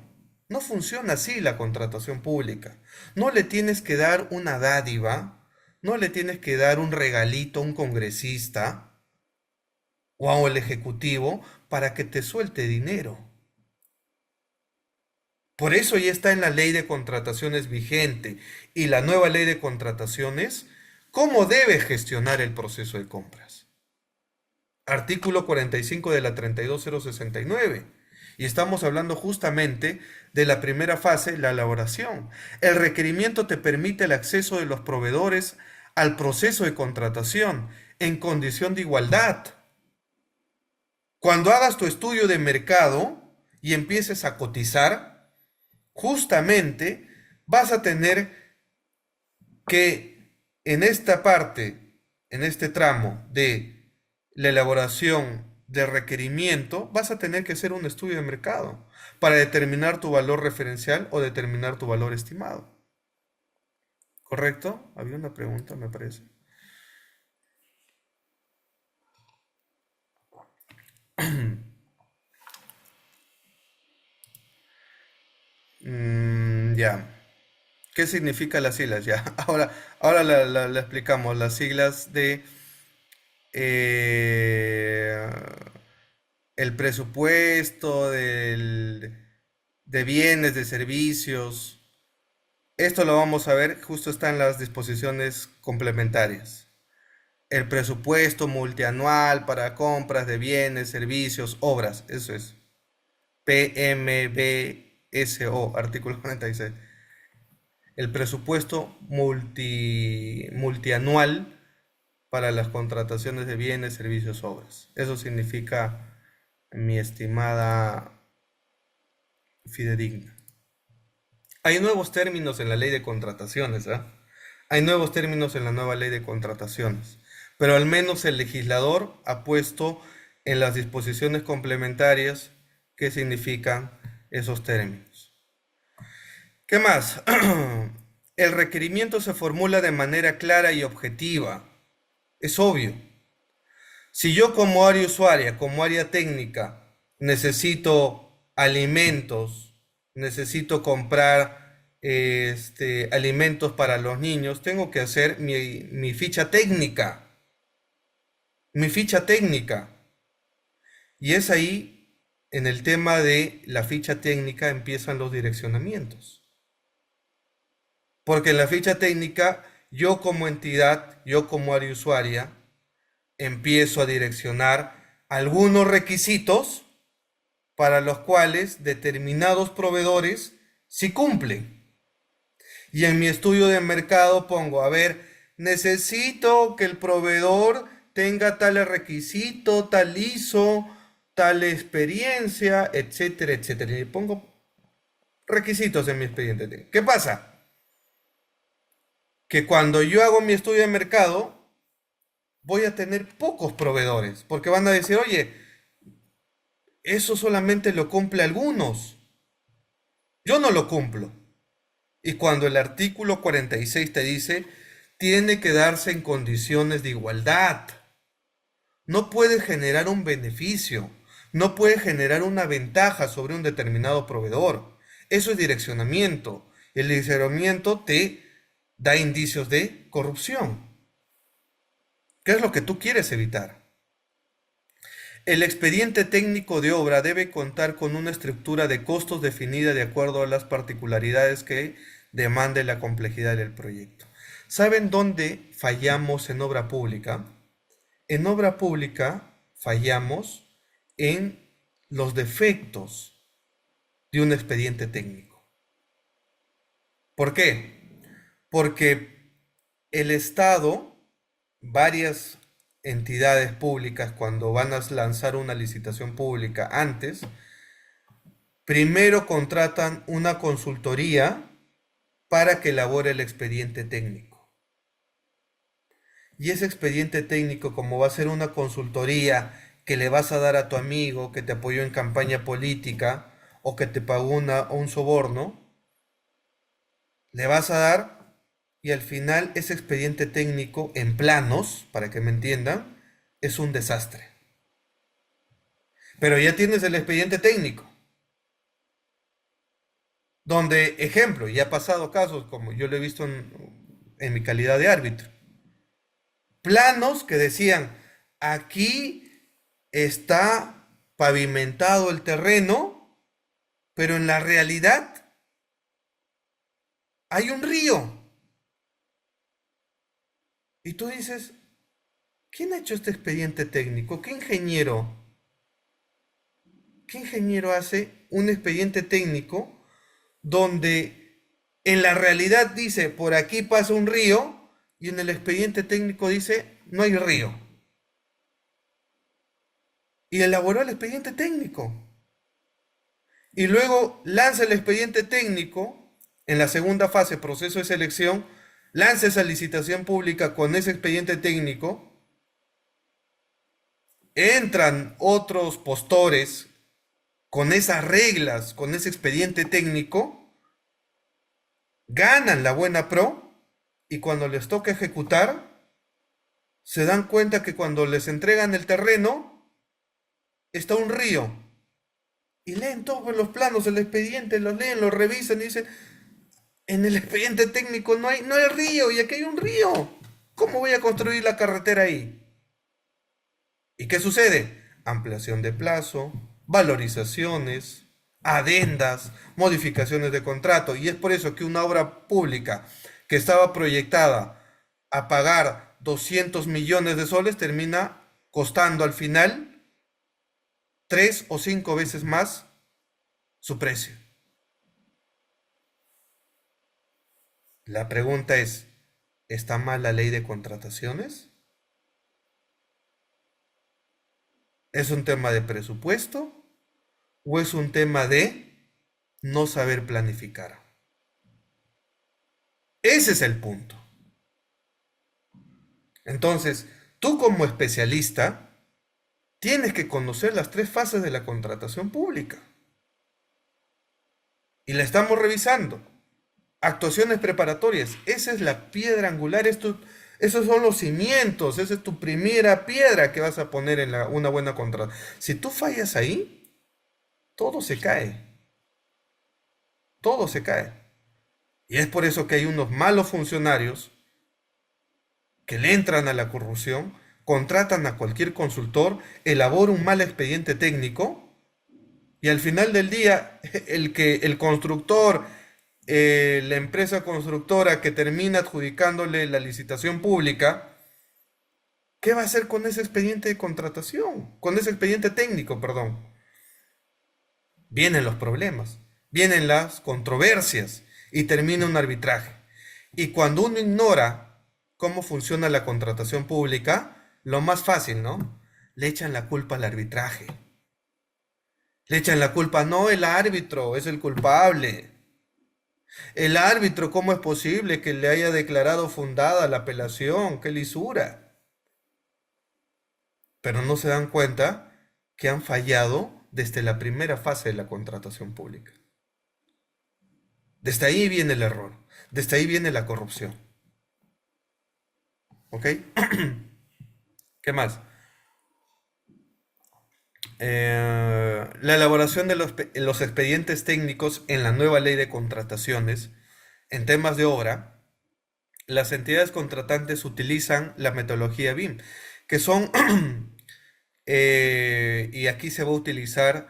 No funciona así la contratación pública. No le tienes que dar una dádiva, no le tienes que dar un regalito a un congresista o al ejecutivo para que te suelte dinero. Por eso ya está en la ley de contrataciones vigente y la nueva ley de contrataciones, cómo debe gestionar el proceso de compras. Artículo 45 de la 32069. Y estamos hablando justamente de la primera fase, la elaboración. El requerimiento te permite el acceso de los proveedores al proceso de contratación en condición de igualdad. Cuando hagas tu estudio de mercado y empieces a cotizar, justamente vas a tener que en esta parte, en este tramo de la elaboración de requerimiento, vas a tener que hacer un estudio de mercado para determinar tu valor referencial o determinar tu valor estimado. ¿Correcto? Había una pregunta, me parece. Ya. ¿Qué significan las siglas? Ya. Ahora la explicamos. Las siglas de eh, el presupuesto de bienes, de servicios. Esto lo vamos a ver, justo está en las disposiciones complementarias. El presupuesto multianual para compras de bienes, servicios, obras, eso es. PMBSO, artículo 46. El presupuesto multianual para las contrataciones de bienes, servicios, obras. Eso significa, mi estimada fidedigna. Hay nuevos términos en la ley de contrataciones, ¿eh? Hay nuevos términos en la nueva ley de contrataciones, pero al menos el legislador ha puesto en las disposiciones complementarias qué significan esos términos. ¿Qué más? El requerimiento se formula de manera clara y objetiva. Es obvio. Si yo como área usuaria, como área técnica, necesito alimentos, necesito comprar alimentos para los niños, tengo que hacer mi ficha técnica, mi ficha técnica. Y es ahí, en el tema de la ficha técnica, empiezan los direccionamientos. Porque en la ficha técnica, yo como entidad, yo como área usuaria, empiezo a direccionar algunos requisitos para los cuales determinados proveedores sí cumplen. Y en mi estudio de mercado pongo, a ver, necesito que el proveedor tenga tal requisito, tal ISO, tal experiencia, etcétera, etcétera. Y pongo requisitos en mi expediente. ¿Qué pasa? Que cuando yo hago mi estudio de mercado, voy a tener pocos proveedores, porque van a decir, oye, eso solamente lo cumple algunos, yo no lo cumplo. Y cuando el artículo 46 te dice, tiene que darse en condiciones de igualdad, no puede generar un beneficio, no puede generar una ventaja sobre un determinado proveedor. Eso es direccionamiento. El direccionamiento te da indicios de corrupción. ¿Qué es lo que tú quieres evitar? El expediente técnico de obra debe contar con una estructura de costos definida de acuerdo a las particularidades que demande la complejidad del proyecto. ¿Saben dónde fallamos en obra pública? En obra pública fallamos en los defectos de un expediente técnico. ¿Por qué? Porque el Estado, varias entidades públicas, cuando van a lanzar una licitación pública antes, primero contratan una consultoría para que elabore el expediente técnico. Y ese expediente técnico, como va a ser una consultoría que le vas a dar a tu amigo que te apoyó en campaña política o que te pagó un soborno, le vas a dar y al final ese expediente técnico en planos, para que me entiendan, es un desastre. Pero ya tienes el expediente técnico, donde, ejemplo, ya ha pasado casos como yo lo he visto en mi calidad de árbitro, planos que decían, aquí está pavimentado el terreno, pero en la realidad hay un río. Y tú dices, ¿quién ha hecho este expediente técnico? ¿Qué ingeniero ¿Qué ingeniero hace un expediente técnico donde en la realidad dice por aquí pasa un río y en el expediente técnico dice no hay río? Y elaboró el expediente técnico. Y luego lanza el expediente técnico en la segunda fase, proceso de selección, lanza esa licitación pública con ese expediente técnico, entran otros postores con esas reglas, con ese expediente técnico, ganan la buena pro y cuando les toca ejecutar, se dan cuenta que cuando les entregan el terreno, está un río. Y leen todos los planos, el expediente, los leen, los revisan y dicen, en el expediente técnico no hay río y aquí hay un río. ¿Cómo voy a construir la carretera ahí? ¿Y qué sucede? Ampliación de plazo, valorizaciones, adendas, modificaciones de contrato. Y es por eso que una obra pública que estaba proyectada a pagar 200 millones de soles termina costando al final 3 o 5 veces más su precio. La pregunta es, ¿está mal la ley de contrataciones? ¿Es un tema de presupuesto o es un tema de no saber planificar? Ese es el punto. Entonces, tú como especialista tienes que conocer las 3 fases de la contratación pública. Y la estamos revisando. Actuaciones preparatorias, esa es la piedra angular, esos son los cimientos, esa es tu primera piedra que vas a poner en una buena contratación. Si tú fallas ahí, todo se cae, todo se cae. Y es por eso que hay unos malos funcionarios que le entran a la corrupción, contratan a cualquier consultor, elabora un mal expediente técnico y al final del día el constructor, la empresa constructora que termina adjudicándole la licitación pública, ¿qué va a hacer con ese expediente de contratación? Con ese expediente técnico, perdón. Vienen los problemas, vienen las controversias y termina un arbitraje. Y cuando uno ignora cómo funciona la contratación pública, lo más fácil, ¿no? Le echan la culpa al arbitraje. Le echan la culpa, no, el árbitro es el culpable. El árbitro, ¿cómo es posible que le haya declarado fundada la apelación? ¡Qué lisura! Pero no se dan cuenta que han fallado desde la primera fase de la contratación pública. Desde ahí viene el error, desde ahí viene la corrupción. ¿Ok? ¿Qué más? La elaboración de los expedientes técnicos en la nueva ley de contrataciones en temas de obra, las entidades contratantes utilizan la metodología BIM, que son, y aquí se va a utilizar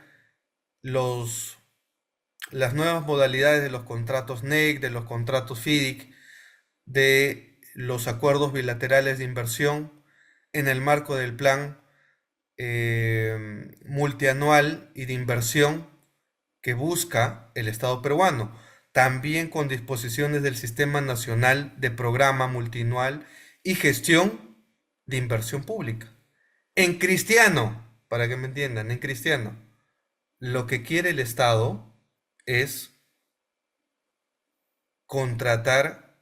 los, las nuevas modalidades de los contratos NEC, de los contratos FIDIC, de los acuerdos bilaterales de inversión en el marco del plan multianual y de inversión que busca el Estado peruano, también con disposiciones del Sistema Nacional de Programa Multianual y Gestión de Inversión Pública. En cristiano, para que me entiendan, en cristiano, lo que quiere el Estado es contratar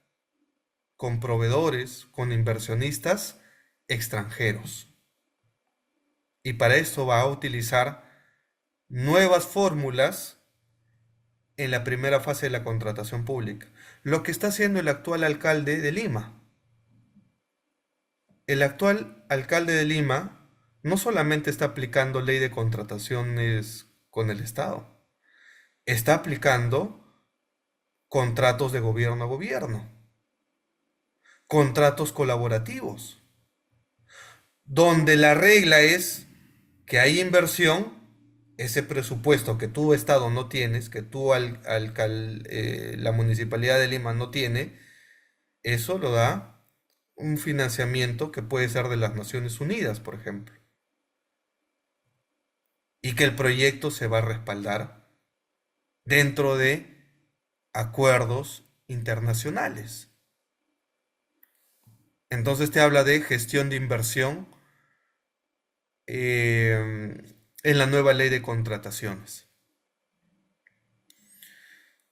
con proveedores, con inversionistas extranjeros. Y para esto va a utilizar nuevas fórmulas en la primera fase de la contratación pública. Lo que está haciendo el actual alcalde de Lima. El actual alcalde de Lima no solamente está aplicando ley de contrataciones con el Estado, está aplicando contratos de gobierno a gobierno, contratos colaborativos, donde la regla es que hay inversión, ese presupuesto que tu Estado no tienes, que la Municipalidad de Lima no tiene, eso lo da un financiamiento que puede ser de las Naciones Unidas, por ejemplo. y que el proyecto se va a respaldar dentro de acuerdos internacionales. Entonces te habla de gestión de inversión en la nueva ley de contrataciones.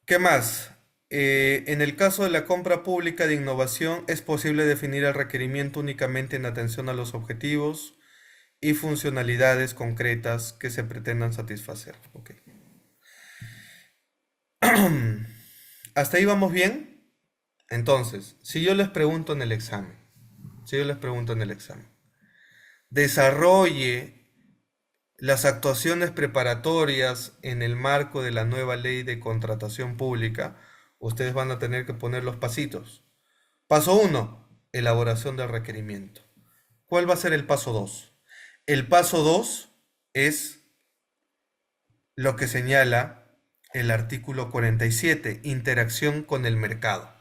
¿Qué más? En el caso de la compra pública de innovación, es posible definir el requerimiento únicamente en atención a los objetivos y funcionalidades concretas que se pretendan satisfacer. Ok. ¿Hasta ahí vamos bien? Entonces, si yo les pregunto en el examen, desarrolle las actuaciones preparatorias en el marco de la nueva ley de contratación pública, ustedes van a tener que poner los pasitos. Paso 1, elaboración del requerimiento. ¿Cuál va a ser el paso 2? El paso 2 es lo que señala el artículo 47, interacción con el mercado.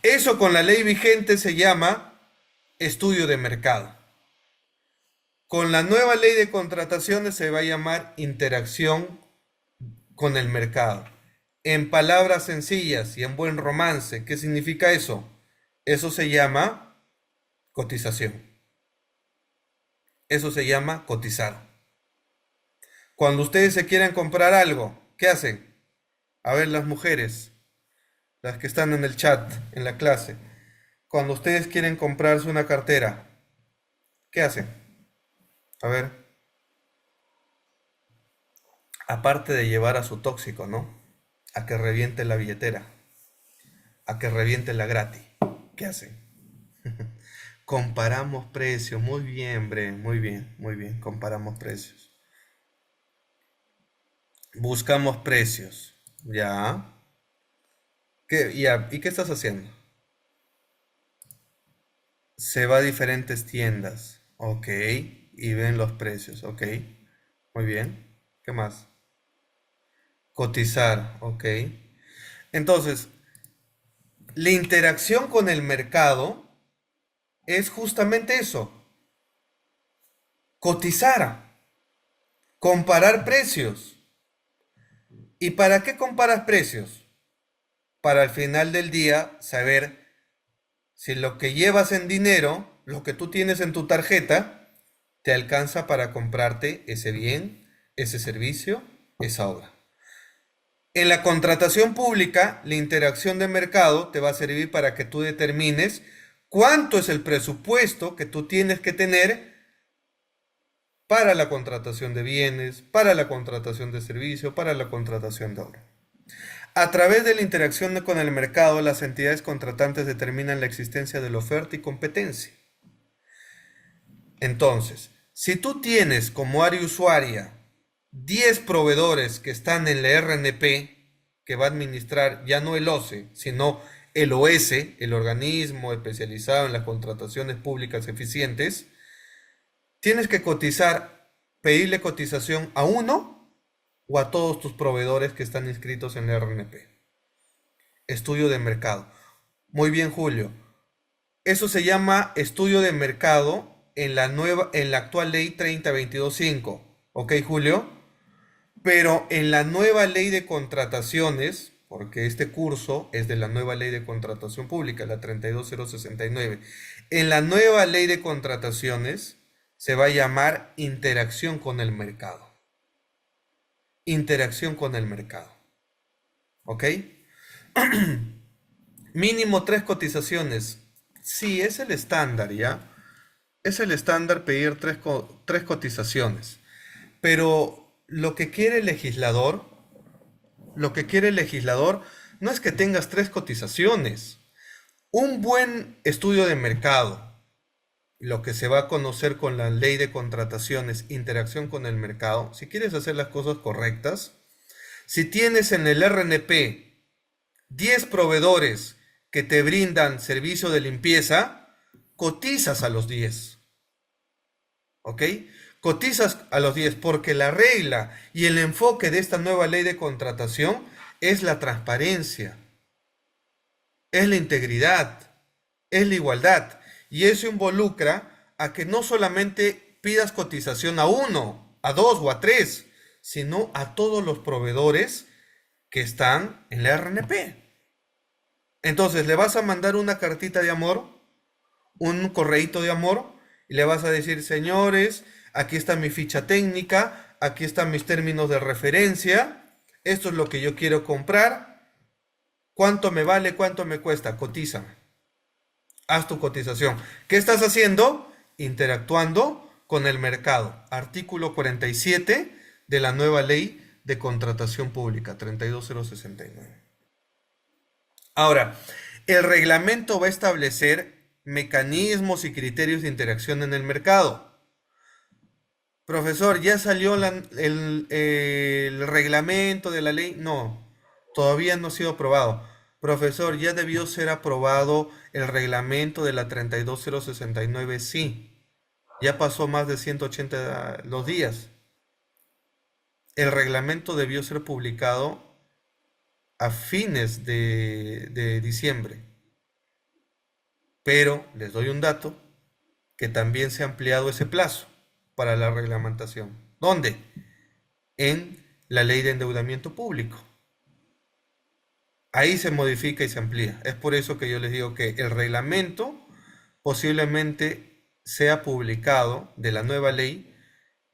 Eso con la ley vigente se llama estudio de mercado. Con la nueva ley de contrataciones se va a llamar interacción con el mercado. En palabras sencillas y en buen romance, ¿qué significa eso? Eso se llama cotización. Eso se llama cotizar. Cuando ustedes se quieran comprar algo, ¿qué hacen? A ver, las mujeres, las que están en el chat, en la clase. Cuando ustedes quieren comprarse una cartera, ¿qué hacen? A ver, aparte de llevar a su tóxico, ¿no? A que reviente la billetera, a que reviente la gratis. ¿Qué hacen? Comparamos precios. Muy bien, Bre, muy bien, muy bien. Comparamos precios. Buscamos precios. Ya. ¿Y qué estás haciendo? Se va a diferentes tiendas. Ok. Y ven los precios. Ok. Muy bien. ¿Qué más? Cotizar. Ok. Entonces, la interacción con el mercado es justamente eso. Cotizar. Comparar precios. ¿Y para qué comparas precios? Para al final del día saber si lo que llevas en dinero, lo que tú tienes en tu tarjeta, te alcanza para comprarte ese bien, ese servicio, esa obra. En la contratación pública, la interacción de mercado te va a servir para que tú determines cuánto es el presupuesto que tú tienes que tener para la contratación de bienes, para la contratación de servicio, para la contratación de obra. A través de la interacción con el mercado, las entidades contratantes determinan la existencia de la oferta y competencia. Entonces, si tú tienes como área usuaria 10 proveedores que están en la RNP, que va a administrar ya no el OCE, sino el OS, el organismo especializado en las contrataciones públicas eficientes, tienes que cotizar, pedirle cotización a uno o a todos tus proveedores que están inscritos en la RNP. Estudio de mercado. Muy bien, Julio. Eso se llama estudio de mercado en la actual ley 3022.5. ¿Ok, Julio? Pero en la nueva ley de contrataciones, porque este curso es de la nueva ley de contratación pública, la 32069, en la nueva ley de contrataciones se va a llamar interacción con el mercado. Interacción con el mercado. ¿Ok? Mínimo 3 cotizaciones. Sí, es el estándar, ¿ya? Es el estándar pedir tres cotizaciones. Pero lo que quiere el legislador no es que tengas 3 cotizaciones. Un buen estudio de mercado, lo que se va a conocer con la ley de contrataciones, interacción con el mercado, si quieres hacer las cosas correctas, si tienes en el RNP 10 proveedores que te brindan servicio de limpieza, cotizas a los 10. ¿Ok? Cotizas a los 10 porque la regla y el enfoque de esta nueva ley de contratación es la transparencia, es la integridad, es la igualdad. Y eso involucra a que no solamente pidas cotización a uno, a dos o a tres, sino a todos los proveedores que están en la RNP. Entonces le vas a mandar una cartita de amor, un correíto de amor, y le vas a decir, señores, aquí está mi ficha técnica, aquí están mis términos de referencia, esto es lo que yo quiero comprar, cuánto me vale, cuánto me cuesta, cotízame, haz tu cotización. ¿Qué estás haciendo? Interactuando con el mercado. Artículo 47 de la nueva ley de contratación pública, 32069. Ahora, el reglamento va a establecer mecanismos y criterios de interacción en el mercado. Profesor, ¿ya salió el reglamento de la ley? No, todavía no ha sido aprobado. Profesor, ¿ya debió ser aprobado el reglamento de la 32069? Sí, ya pasó más de 180 los días. El reglamento debió ser publicado a fines de diciembre. Pero les doy un dato, que también se ha ampliado ese plazo para la reglamentación. ¿Dónde? En la ley de endeudamiento público. Ahí se modifica y se amplía. Es por eso que yo les digo que el reglamento posiblemente sea publicado de la nueva ley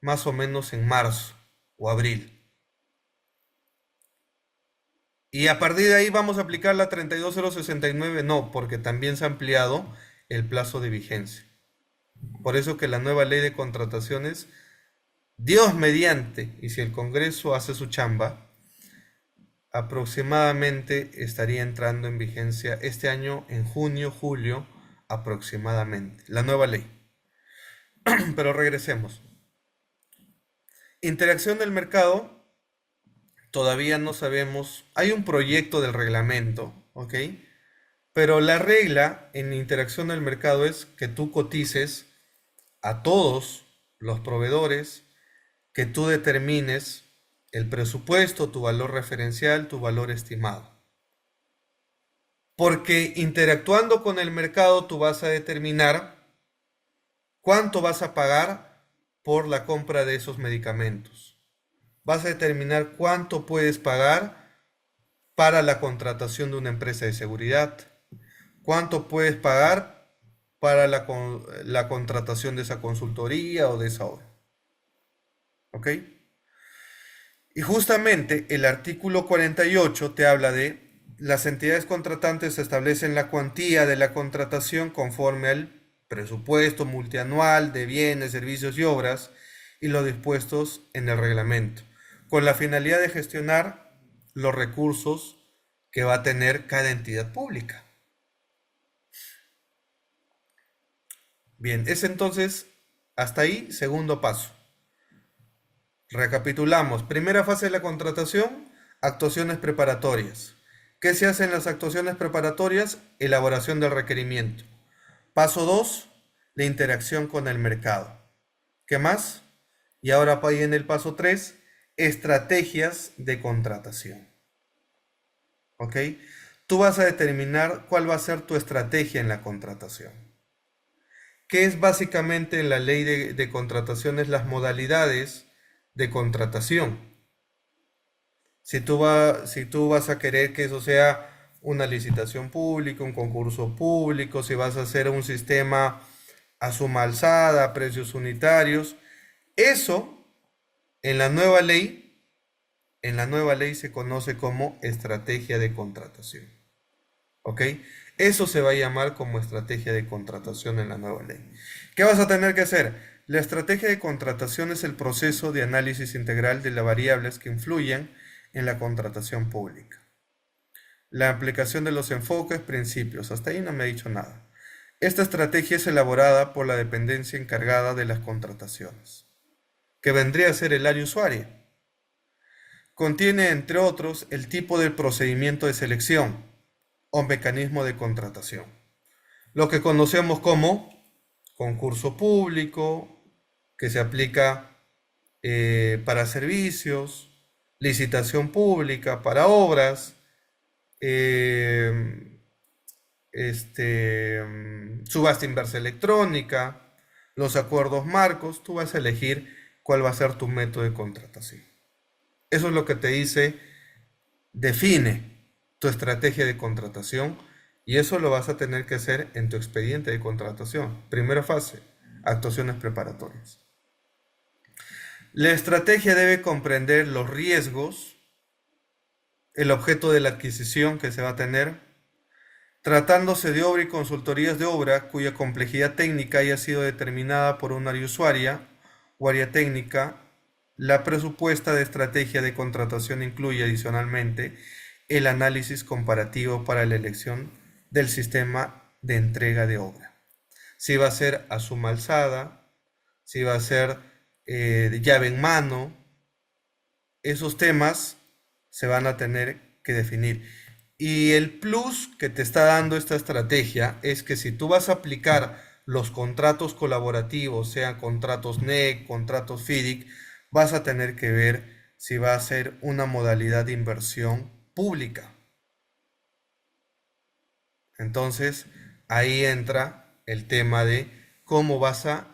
más o menos en marzo o abril. Y a partir de ahí vamos a aplicar la 32069, no, porque también se ha ampliado el plazo de vigencia. Por eso que la nueva ley de contrataciones, Dios mediante, y si el Congreso hace su chamba, aproximadamente estaría entrando en vigencia este año en junio, julio, aproximadamente, la nueva ley. Pero regresemos. Interacción del mercado, todavía no sabemos, hay un proyecto del reglamento, ¿ok? Pero la regla en interacción del mercado es que tú cotices a todos los proveedores, que tú determines el presupuesto, tu valor referencial, tu valor estimado. Porque interactuando con el mercado tú vas a determinar cuánto vas a pagar por la compra de esos medicamentos. Vas a determinar cuánto puedes pagar para la contratación de una empresa de seguridad. Cuánto puedes pagar para la contratación de esa consultoría o de esa obra. ¿Ok? Y justamente el artículo 48 te habla de las entidades contratantes establecen la cuantía de la contratación conforme al presupuesto multianual de bienes, servicios y obras y los dispuestos en el reglamento, con la finalidad de gestionar los recursos que va a tener cada entidad pública. Bien, es entonces hasta ahí segundo paso. Recapitulamos. Primera fase de la contratación, actuaciones preparatorias. ¿Qué se hace en las actuaciones preparatorias? Elaboración del requerimiento. Paso 2, la interacción con el mercado. ¿Qué más? Y ahora en el paso 3, estrategias de contratación. ¿Ok? Tú vas a determinar cuál va a ser tu estrategia en la contratación. ¿Qué es básicamente en la ley de contrataciones? Las modalidades de contratación. Si tú vas a querer que eso sea una licitación pública, un concurso público, si vas a hacer un sistema a suma alzada, precios unitarios, eso en la nueva ley, se conoce como estrategia de contratación. ¿Ok? Eso se va a llamar como estrategia de contratación en la nueva ley. ¿Qué vas a tener que hacer? La estrategia de contratación es el proceso de análisis integral de las variables que influyen en la contratación pública. La aplicación de los enfoques, principios. Hasta ahí no me ha dicho nada. Esta estrategia es elaborada por la dependencia encargada de las contrataciones, que vendría a ser el área usuaria. Contiene, entre otros, el tipo del procedimiento de selección o mecanismo de contratación, lo que conocemos como concurso público, que se aplica para servicios, licitación pública para obras, subasta inversa electrónica, los acuerdos marcos. Tú vas a elegir cuál va a ser tu método de contratación. Eso es lo que te dice, define tu estrategia de contratación y eso lo vas a tener que hacer en tu expediente de contratación. Primera fase, actuaciones preparatorias. La estrategia debe comprender los riesgos, el objeto de la adquisición que se va a tener, tratándose de obra y consultorías de obra cuya complejidad técnica haya sido determinada por un área usuaria o área técnica. La presupuesta de estrategia de contratación incluye adicionalmente el análisis comparativo para la elección del sistema de entrega de obra. Si va a ser a suma alzada, si va a ser de llave en mano, esos temas se van a tener que definir. Y el plus que te está dando esta estrategia es que si tú vas a aplicar los contratos colaborativos, sean contratos NEC, contratos FIDIC, vas a tener que ver si va a ser una modalidad de inversión pública. Entonces, ahí entra el tema de cómo vas a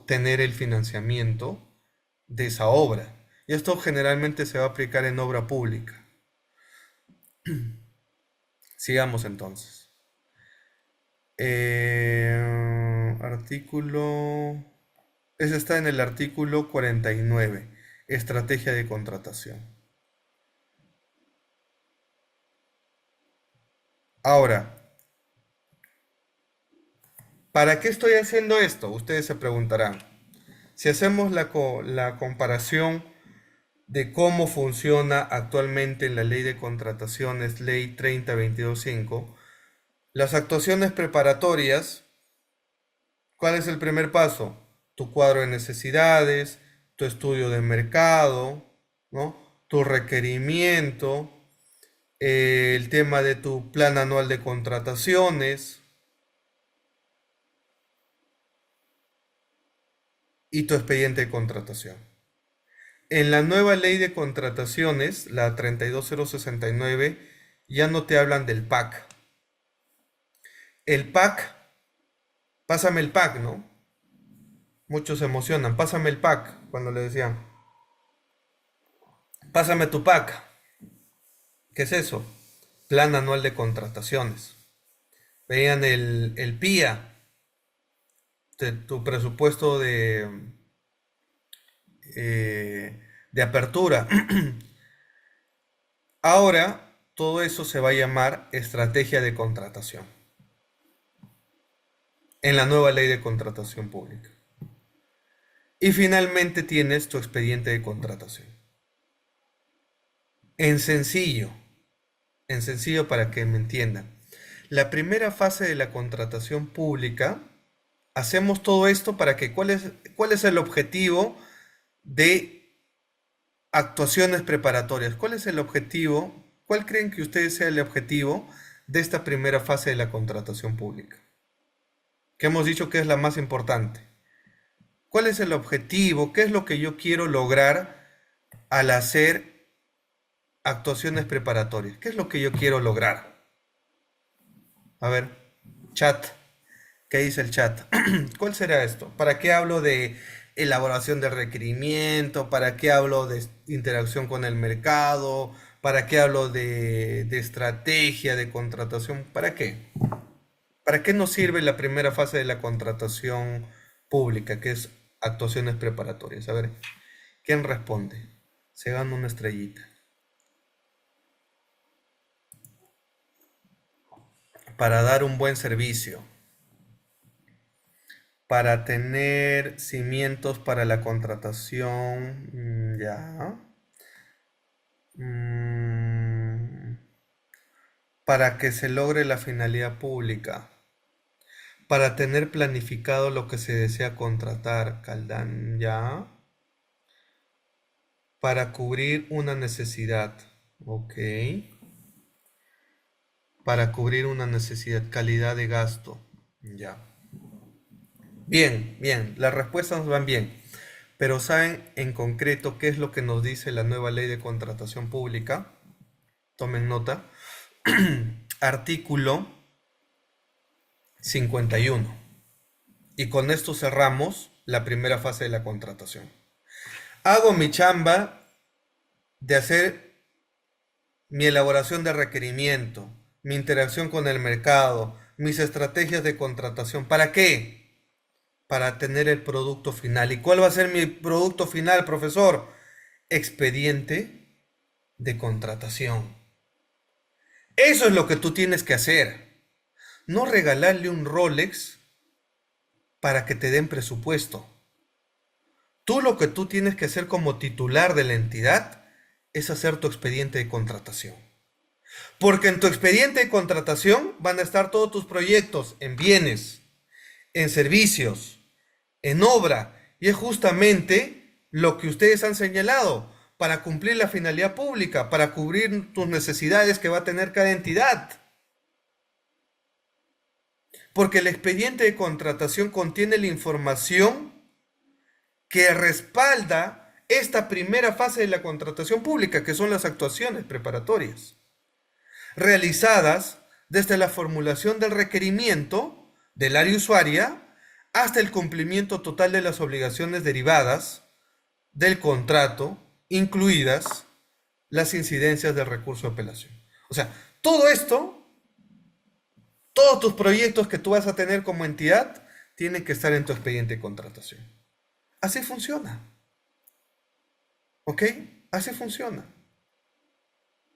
tener el financiamiento de esa obra. Y esto generalmente se va a aplicar en obra pública. Sigamos entonces. Artículo... Ese está en el artículo 49, estrategia de contratación. Ahora, ¿para qué estoy haciendo esto? Ustedes se preguntarán. Si hacemos la comparación de cómo funciona actualmente la ley de contrataciones, ley 3022.5, las actuaciones preparatorias, ¿cuál es el primer paso? Tu cuadro de necesidades, tu estudio de mercado, ¿no? Tu requerimiento, el tema de tu plan anual de contrataciones y tu expediente de contratación. En la nueva ley de contrataciones, la 32069, ya no te hablan del PAC. El PAC, pásame el PAC, ¿no? Muchos se emocionan, pásame el PAC cuando le decían, pásame tu PAC. ¿Qué es eso? Plan anual de contrataciones. Veían el PIA, tu presupuesto de apertura. Ahora todo eso se va a llamar estrategia de contratación en la nueva ley de contratación pública. Y finalmente tienes tu expediente de contratación. En sencillo para que me entiendan. La primera fase de la contratación pública, hacemos todo esto para que, ¿cuál es el objetivo de actuaciones preparatorias? ¿Cuál es el objetivo? ¿Cuál creen que ustedes sea el objetivo de esta primera fase de la contratación pública? Que hemos dicho que es la más importante. ¿Cuál es el objetivo? ¿Qué es lo que yo quiero lograr al hacer actuaciones preparatorias? ¿Qué es lo que yo quiero lograr? A ver, chat. ¿Qué dice el chat? ¿Cuál será esto? ¿Para qué hablo de elaboración de requerimiento? ¿Para qué hablo de interacción con el mercado? ¿Para qué hablo de estrategia de contratación? ¿Para qué? ¿Para qué nos sirve la primera fase de la contratación pública, que es actuaciones preparatorias? A ver, ¿quién responde? Se gana una estrellita. Para dar un buen servicio, para tener cimientos para la contratación, ya. Para que se logre la finalidad pública, para tener planificado lo que se desea contratar, Caldán, ya. Para cubrir una necesidad, ok. Para cubrir una necesidad, calidad de gasto, ya. Bien, bien, las respuestas van bien. Pero ¿saben en concreto qué es lo que nos dice la nueva ley de contratación pública? Tomen nota. Artículo 51. Y con esto cerramos la primera fase de la contratación. Hago mi chamba de hacer mi elaboración de requerimiento, mi interacción con el mercado, mis estrategias de contratación. ¿Para qué? Para tener el producto final. ¿Y cuál va a ser mi producto final, profesor? Expediente de contratación. Eso es lo que tú tienes que hacer. No regalarle un Rolex para que te den presupuesto. Tú lo que tú tienes que hacer como titular de la entidad es hacer tu expediente de contratación. Porque en tu expediente de contratación van a estar todos tus proyectos en bienes, en servicios, en obra. Y es justamente lo que ustedes han señalado para cumplir la finalidad pública, para cubrir tus necesidades que va a tener cada entidad. Porque el expediente de contratación contiene la información que respalda esta primera fase de la contratación pública, que son las actuaciones preparatorias, realizadas desde la formulación del requerimiento del área usuaria hasta el cumplimiento total de las obligaciones derivadas del contrato, incluidas las incidencias del recurso de apelación. O sea, todo esto, todos tus proyectos que tú vas a tener como entidad, tienen que estar en tu expediente de contratación. Así funciona. ¿Ok? Así funciona.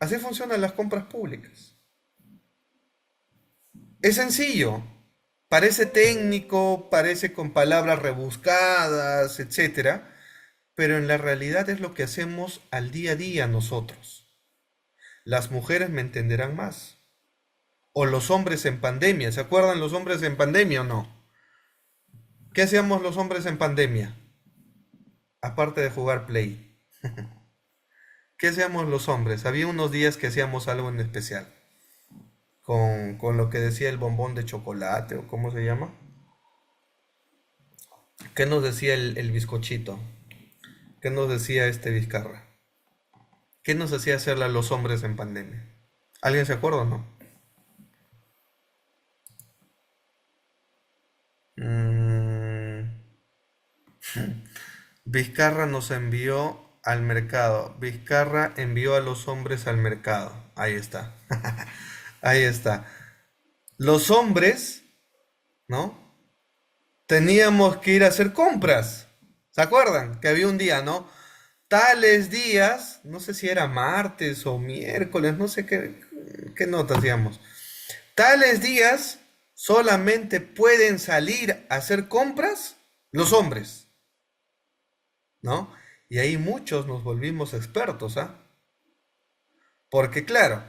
Así funcionan las compras públicas. Es sencillo. Parece técnico, parece con palabras rebuscadas, etcétera, pero en la realidad es lo que hacemos al día a día nosotros. Las mujeres me entenderán más. O los hombres en pandemia. ¿Se acuerdan los hombres en pandemia o no? ¿Qué hacíamos los hombres en pandemia? Aparte de jugar Play. ¿Qué hacíamos los hombres? Había unos días que hacíamos algo en especial. Con lo que decía el bombón de chocolate o cómo se llama. ¿Qué nos decía el bizcochito? ¿Qué nos decía este Vizcarra? ¿Qué nos hacía hacerle a los hombres en pandemia? ¿Alguien se acuerda o no? Mm, Vizcarra nos envió al mercado. Vizcarra envió a los hombres al mercado. Ahí está. Ahí está. Los hombres, ¿no? Teníamos que ir a hacer compras. ¿Se acuerdan? Que había un día, ¿no? Tales días, no sé si era martes o miércoles, no sé qué nota hacíamos. Tales días solamente pueden salir a hacer compras los hombres, ¿no? Y ahí muchos nos volvimos expertos, ¿ah? Porque claro,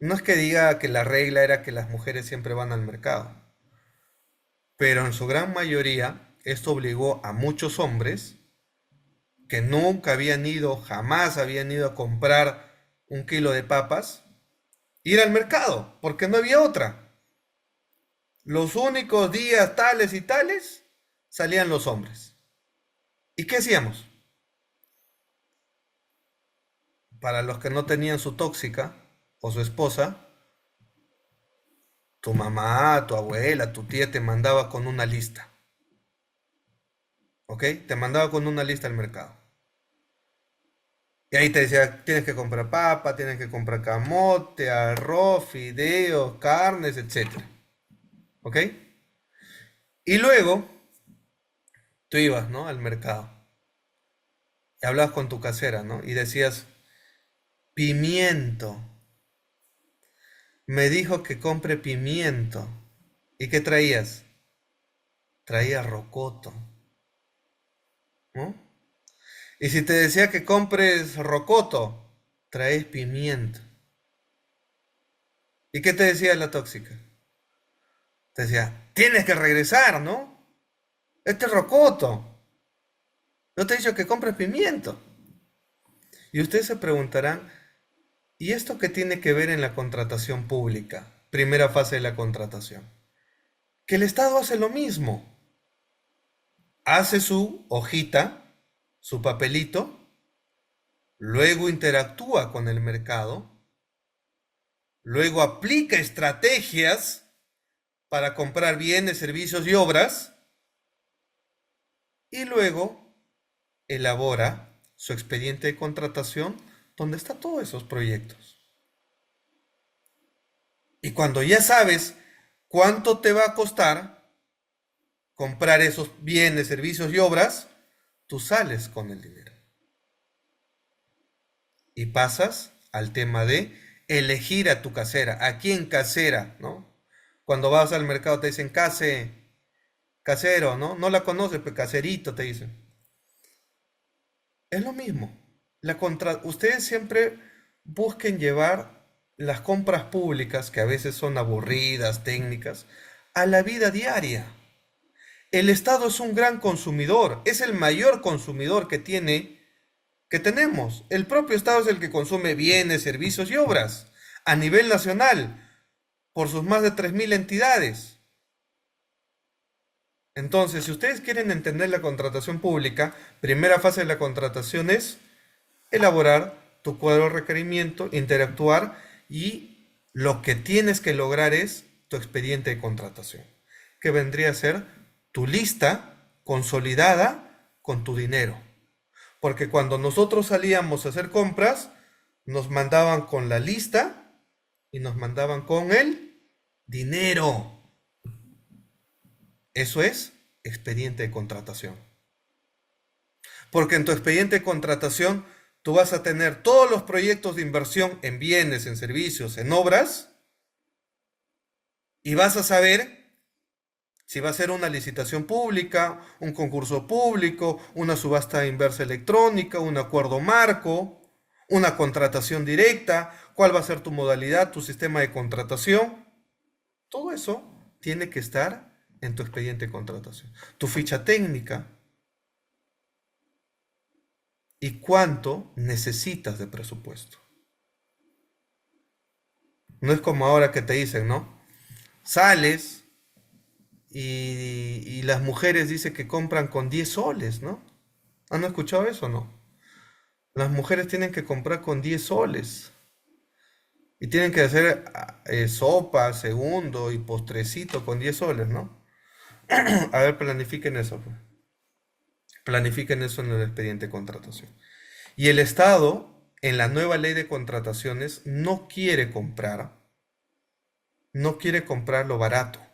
no es que diga que la regla era que las mujeres siempre van al mercado, pero en su gran mayoría esto obligó a muchos hombres que nunca habían ido, jamás habían ido a comprar un kilo de papas, ir al mercado, porque no había otra. Los únicos días tales y tales salían los hombres. ¿Y qué hacíamos? Para los que no tenían su tóxica o su esposa, tu mamá, tu abuela, tu tía te mandaba con una lista. ¿Ok? Te mandaba con una lista al mercado. Y ahí te decía, tienes que comprar papa, tienes que comprar camote, arroz, fideos, carnes, etcétera. ¿Ok? Y luego tú ibas, ¿no? Al mercado. Y hablabas con tu casera, ¿no? Y decías, pimiento. Me dijo que compre pimiento. ¿Y qué traías? Traía rocoto, ¿no? Y si te decía que compres rocoto, traes pimiento. ¿Y qué te decía la tóxica? Te decía, tienes que regresar, ¿no? Este es rocoto. Yo te he dicho que compres pimiento. Y ustedes se preguntarán, ¿y esto qué tiene que ver en la contratación pública? Primera fase de la contratación. Que el Estado hace lo mismo. Hace su hojita, su papelito, luego interactúa con el mercado, luego aplica estrategias para comprar bienes, servicios y obras, y luego elabora su expediente de contratación donde están todos esos proyectos. Y cuando ya sabes cuánto te va a costar comprar esos bienes, servicios y obras, tú sales con el dinero. Y pasas al tema de elegir a tu casera. ¿A quién casera? ¿No? Cuando vas al mercado te dicen casero, ¿no? No la conoces, pero caserito te dicen. Es lo mismo. Ustedes siempre busquen llevar las compras públicas, que a veces son aburridas, técnicas, a la vida diaria. El Estado es un gran consumidor, es el mayor consumidor que tenemos. El propio Estado es el que consume bienes, servicios y obras a nivel nacional por sus más de 3.000 entidades. Entonces, si ustedes quieren entender la contratación pública, primera fase de la contratación es elaborar tu cuadro de requerimiento, interactuar y lo que tienes que lograr es tu expediente de contratación, que vendría a ser tu lista consolidada con tu dinero. Porque cuando nosotros salíamos a hacer compras, nos mandaban con la lista y nos mandaban con el dinero. Eso es expediente de contratación. Porque en tu expediente de contratación tú vas a tener todos los proyectos de inversión en bienes, en servicios, en obras, y vas a saber si va a ser una licitación pública, un concurso público, una subasta inversa electrónica, un acuerdo marco, una contratación directa, cuál va a ser tu modalidad, tu sistema de contratación. Todo eso tiene que estar en tu expediente de contratación. Tu ficha técnica y cuánto necesitas de presupuesto. No es como ahora que te dicen, ¿no? Sales y las mujeres dicen que compran con 10 soles, ¿no? ¿Han escuchado eso o no? Las mujeres tienen que comprar con 10 soles y tienen que hacer sopa, segundo y postrecito con 10 soles, ¿no? A ver, planifiquen eso, pues. Planifiquen eso en el expediente de contratación. Y el Estado, en la nueva ley de contrataciones, no quiere comprar lo barato.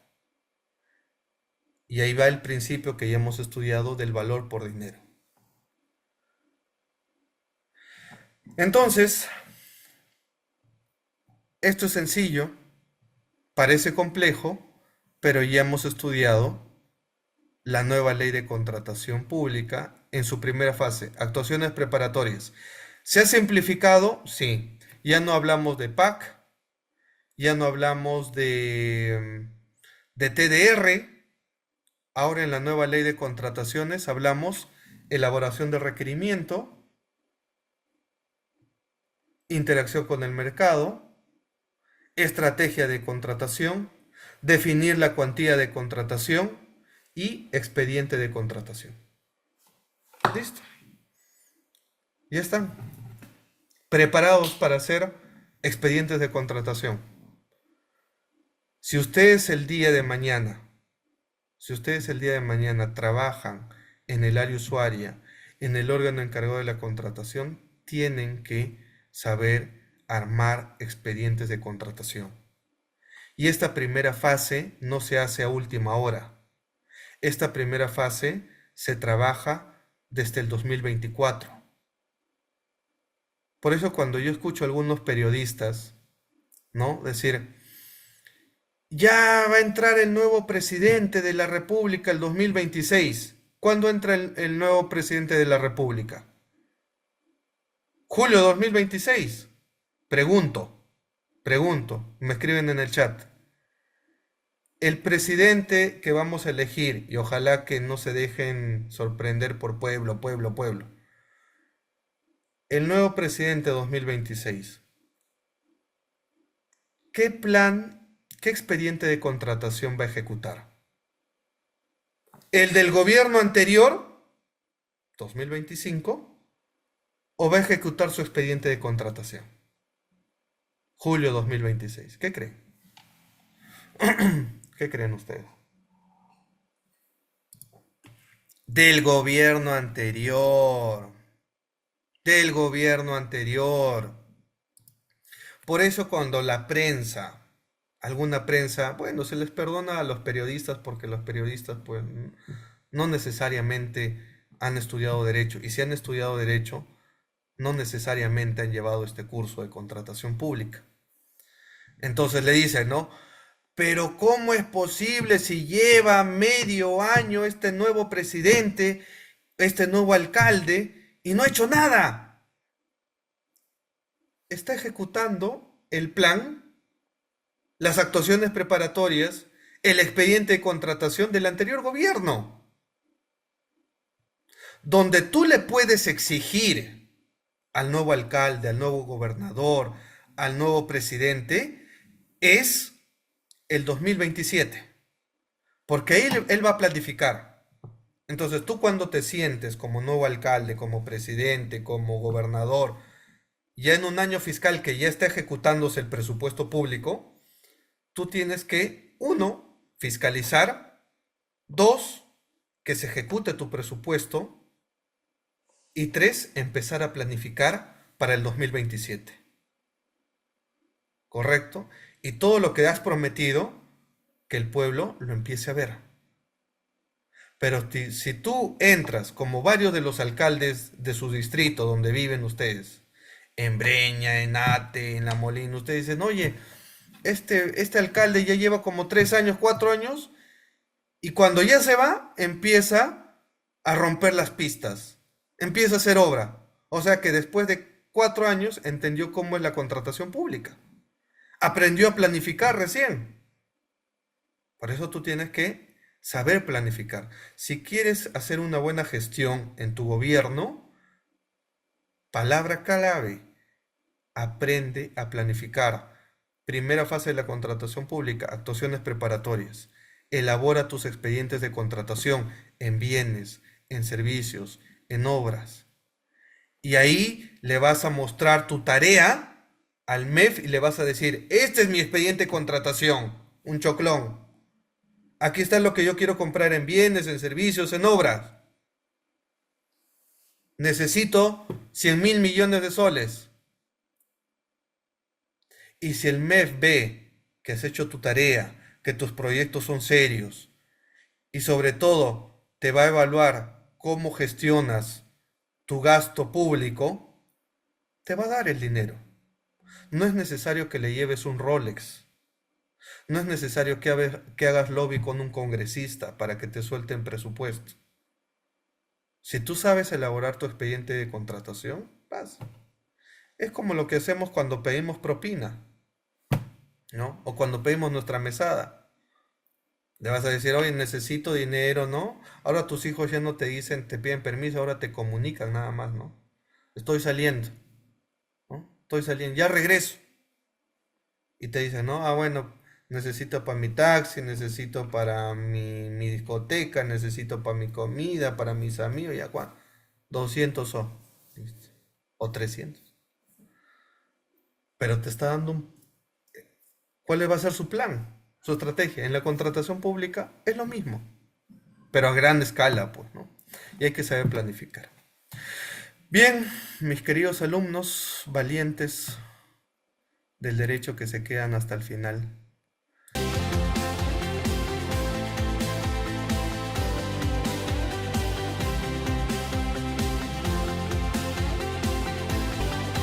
Y ahí va el principio que ya hemos estudiado del valor por dinero. Entonces, esto es sencillo, parece complejo, pero ya hemos estudiado la nueva ley de contratación pública en su primera fase, actuaciones preparatorias. ¿Se ha simplificado? Sí. Ya no hablamos de PAC, ya no hablamos de TDR. Ahora en la nueva ley de contrataciones hablamos elaboración de requerimiento, interacción con el mercado, estrategia de contratación, definir la cuantía de contratación y expediente de contratación. Listo. Ya están preparados para hacer expedientes de contratación. Si ustedes el día de mañana, trabajan en el área usuaria, en el órgano encargado de la contratación, tienen que saber armar expedientes de contratación. Y esta primera fase no se hace a última hora. Esta primera fase se trabaja desde el 2024. Por eso cuando yo escucho a algunos periodistas, ¿no? Decir, ya va a entrar el nuevo presidente de la República el 2026. ¿Cuándo entra el nuevo presidente de la República? Julio 2026. Pregunto, me escriben en el chat. El presidente que vamos a elegir, y ojalá que no se dejen sorprender por pueblo, el nuevo presidente 2026, ¿qué plan, qué expediente de contratación va a ejecutar? ¿El del gobierno anterior, 2025, o va a ejecutar su expediente de contratación? Julio 2026. ¿Qué creen? ¿Qué creen ustedes? Del gobierno anterior. del gobierno anterior. Por eso cuando la prensa, alguna prensa, bueno, se les perdona a los periodistas porque los periodistas pues no necesariamente han estudiado derecho, y si han estudiado derecho, no necesariamente han llevado este curso de contratación pública. Entonces le dicen, ¿no? Pero ¿cómo es posible si lleva medio año este nuevo presidente, este nuevo alcalde, y no ha hecho nada? Está ejecutando el plan, las actuaciones preparatorias, el expediente de contratación del anterior gobierno, donde tú le puedes exigir al nuevo alcalde, al nuevo gobernador, al nuevo presidente, es el 2027, porque ahí él va a planificar. Entonces tú cuando te sientes como nuevo alcalde, como presidente, como gobernador, ya en un año fiscal que ya está ejecutándose el presupuesto público, tú tienes que, uno, fiscalizar, dos, que se ejecute tu presupuesto y tres, empezar a planificar para el 2027. ¿Correcto? Y todo lo que has prometido, que el pueblo lo empiece a ver. Pero si tú entras, como varios de los alcaldes de su distrito donde viven ustedes, en Breña, en Ate, en La Molina, ustedes dicen, oye, este alcalde ya lleva como 3 años, 4 años, y cuando ya se va, empieza a romper las pistas, empieza a hacer obra. O sea que después de 4 años entendió cómo es la contratación pública. Aprendió a planificar recién. Por eso tú tienes que saber planificar. Si quieres hacer una buena gestión en tu gobierno, palabra clave, aprende a planificar. Primera fase de la contratación pública, actuaciones preparatorias. Elabora tus expedientes de contratación en bienes, en servicios, en obras. Y ahí le vas a mostrar tu tarea al MEF y le vas a decir, este es mi expediente de contratación, un choclón. Aquí está lo que yo quiero comprar en bienes, en servicios, en obras. Necesito 100.000 millones de soles. Y si el MEF ve que has hecho tu tarea, que tus proyectos son serios y sobre todo te va a evaluar cómo gestionas tu gasto público, te va a dar el dinero. No es necesario que le lleves un Rolex. No es necesario que hagas lobby con un congresista para que te suelten presupuesto. Si tú sabes elaborar tu expediente de contratación, vas. Es como lo que hacemos cuando pedimos propina, ¿no? O cuando pedimos nuestra mesada. Le vas a decir, oye, necesito dinero, ¿no? Ahora tus hijos ya no te dicen, te piden permiso, ahora te comunican nada más, ¿no? Estoy saliendo, ¿no? Estoy saliendo, ya regreso. Y te dicen, ¿no? Ah, bueno, necesito para mi taxi, necesito para mi discoteca, necesito para mi comida, para mis amigos, ya cuánto. 200 o 300. Pero te está dando ¿cuál va a ser su plan? Su estrategia. En la contratación pública es lo mismo, pero a gran escala, pues, ¿no? Y hay que saber planificar. Bien, mis queridos alumnos valientes del derecho que se quedan hasta el final.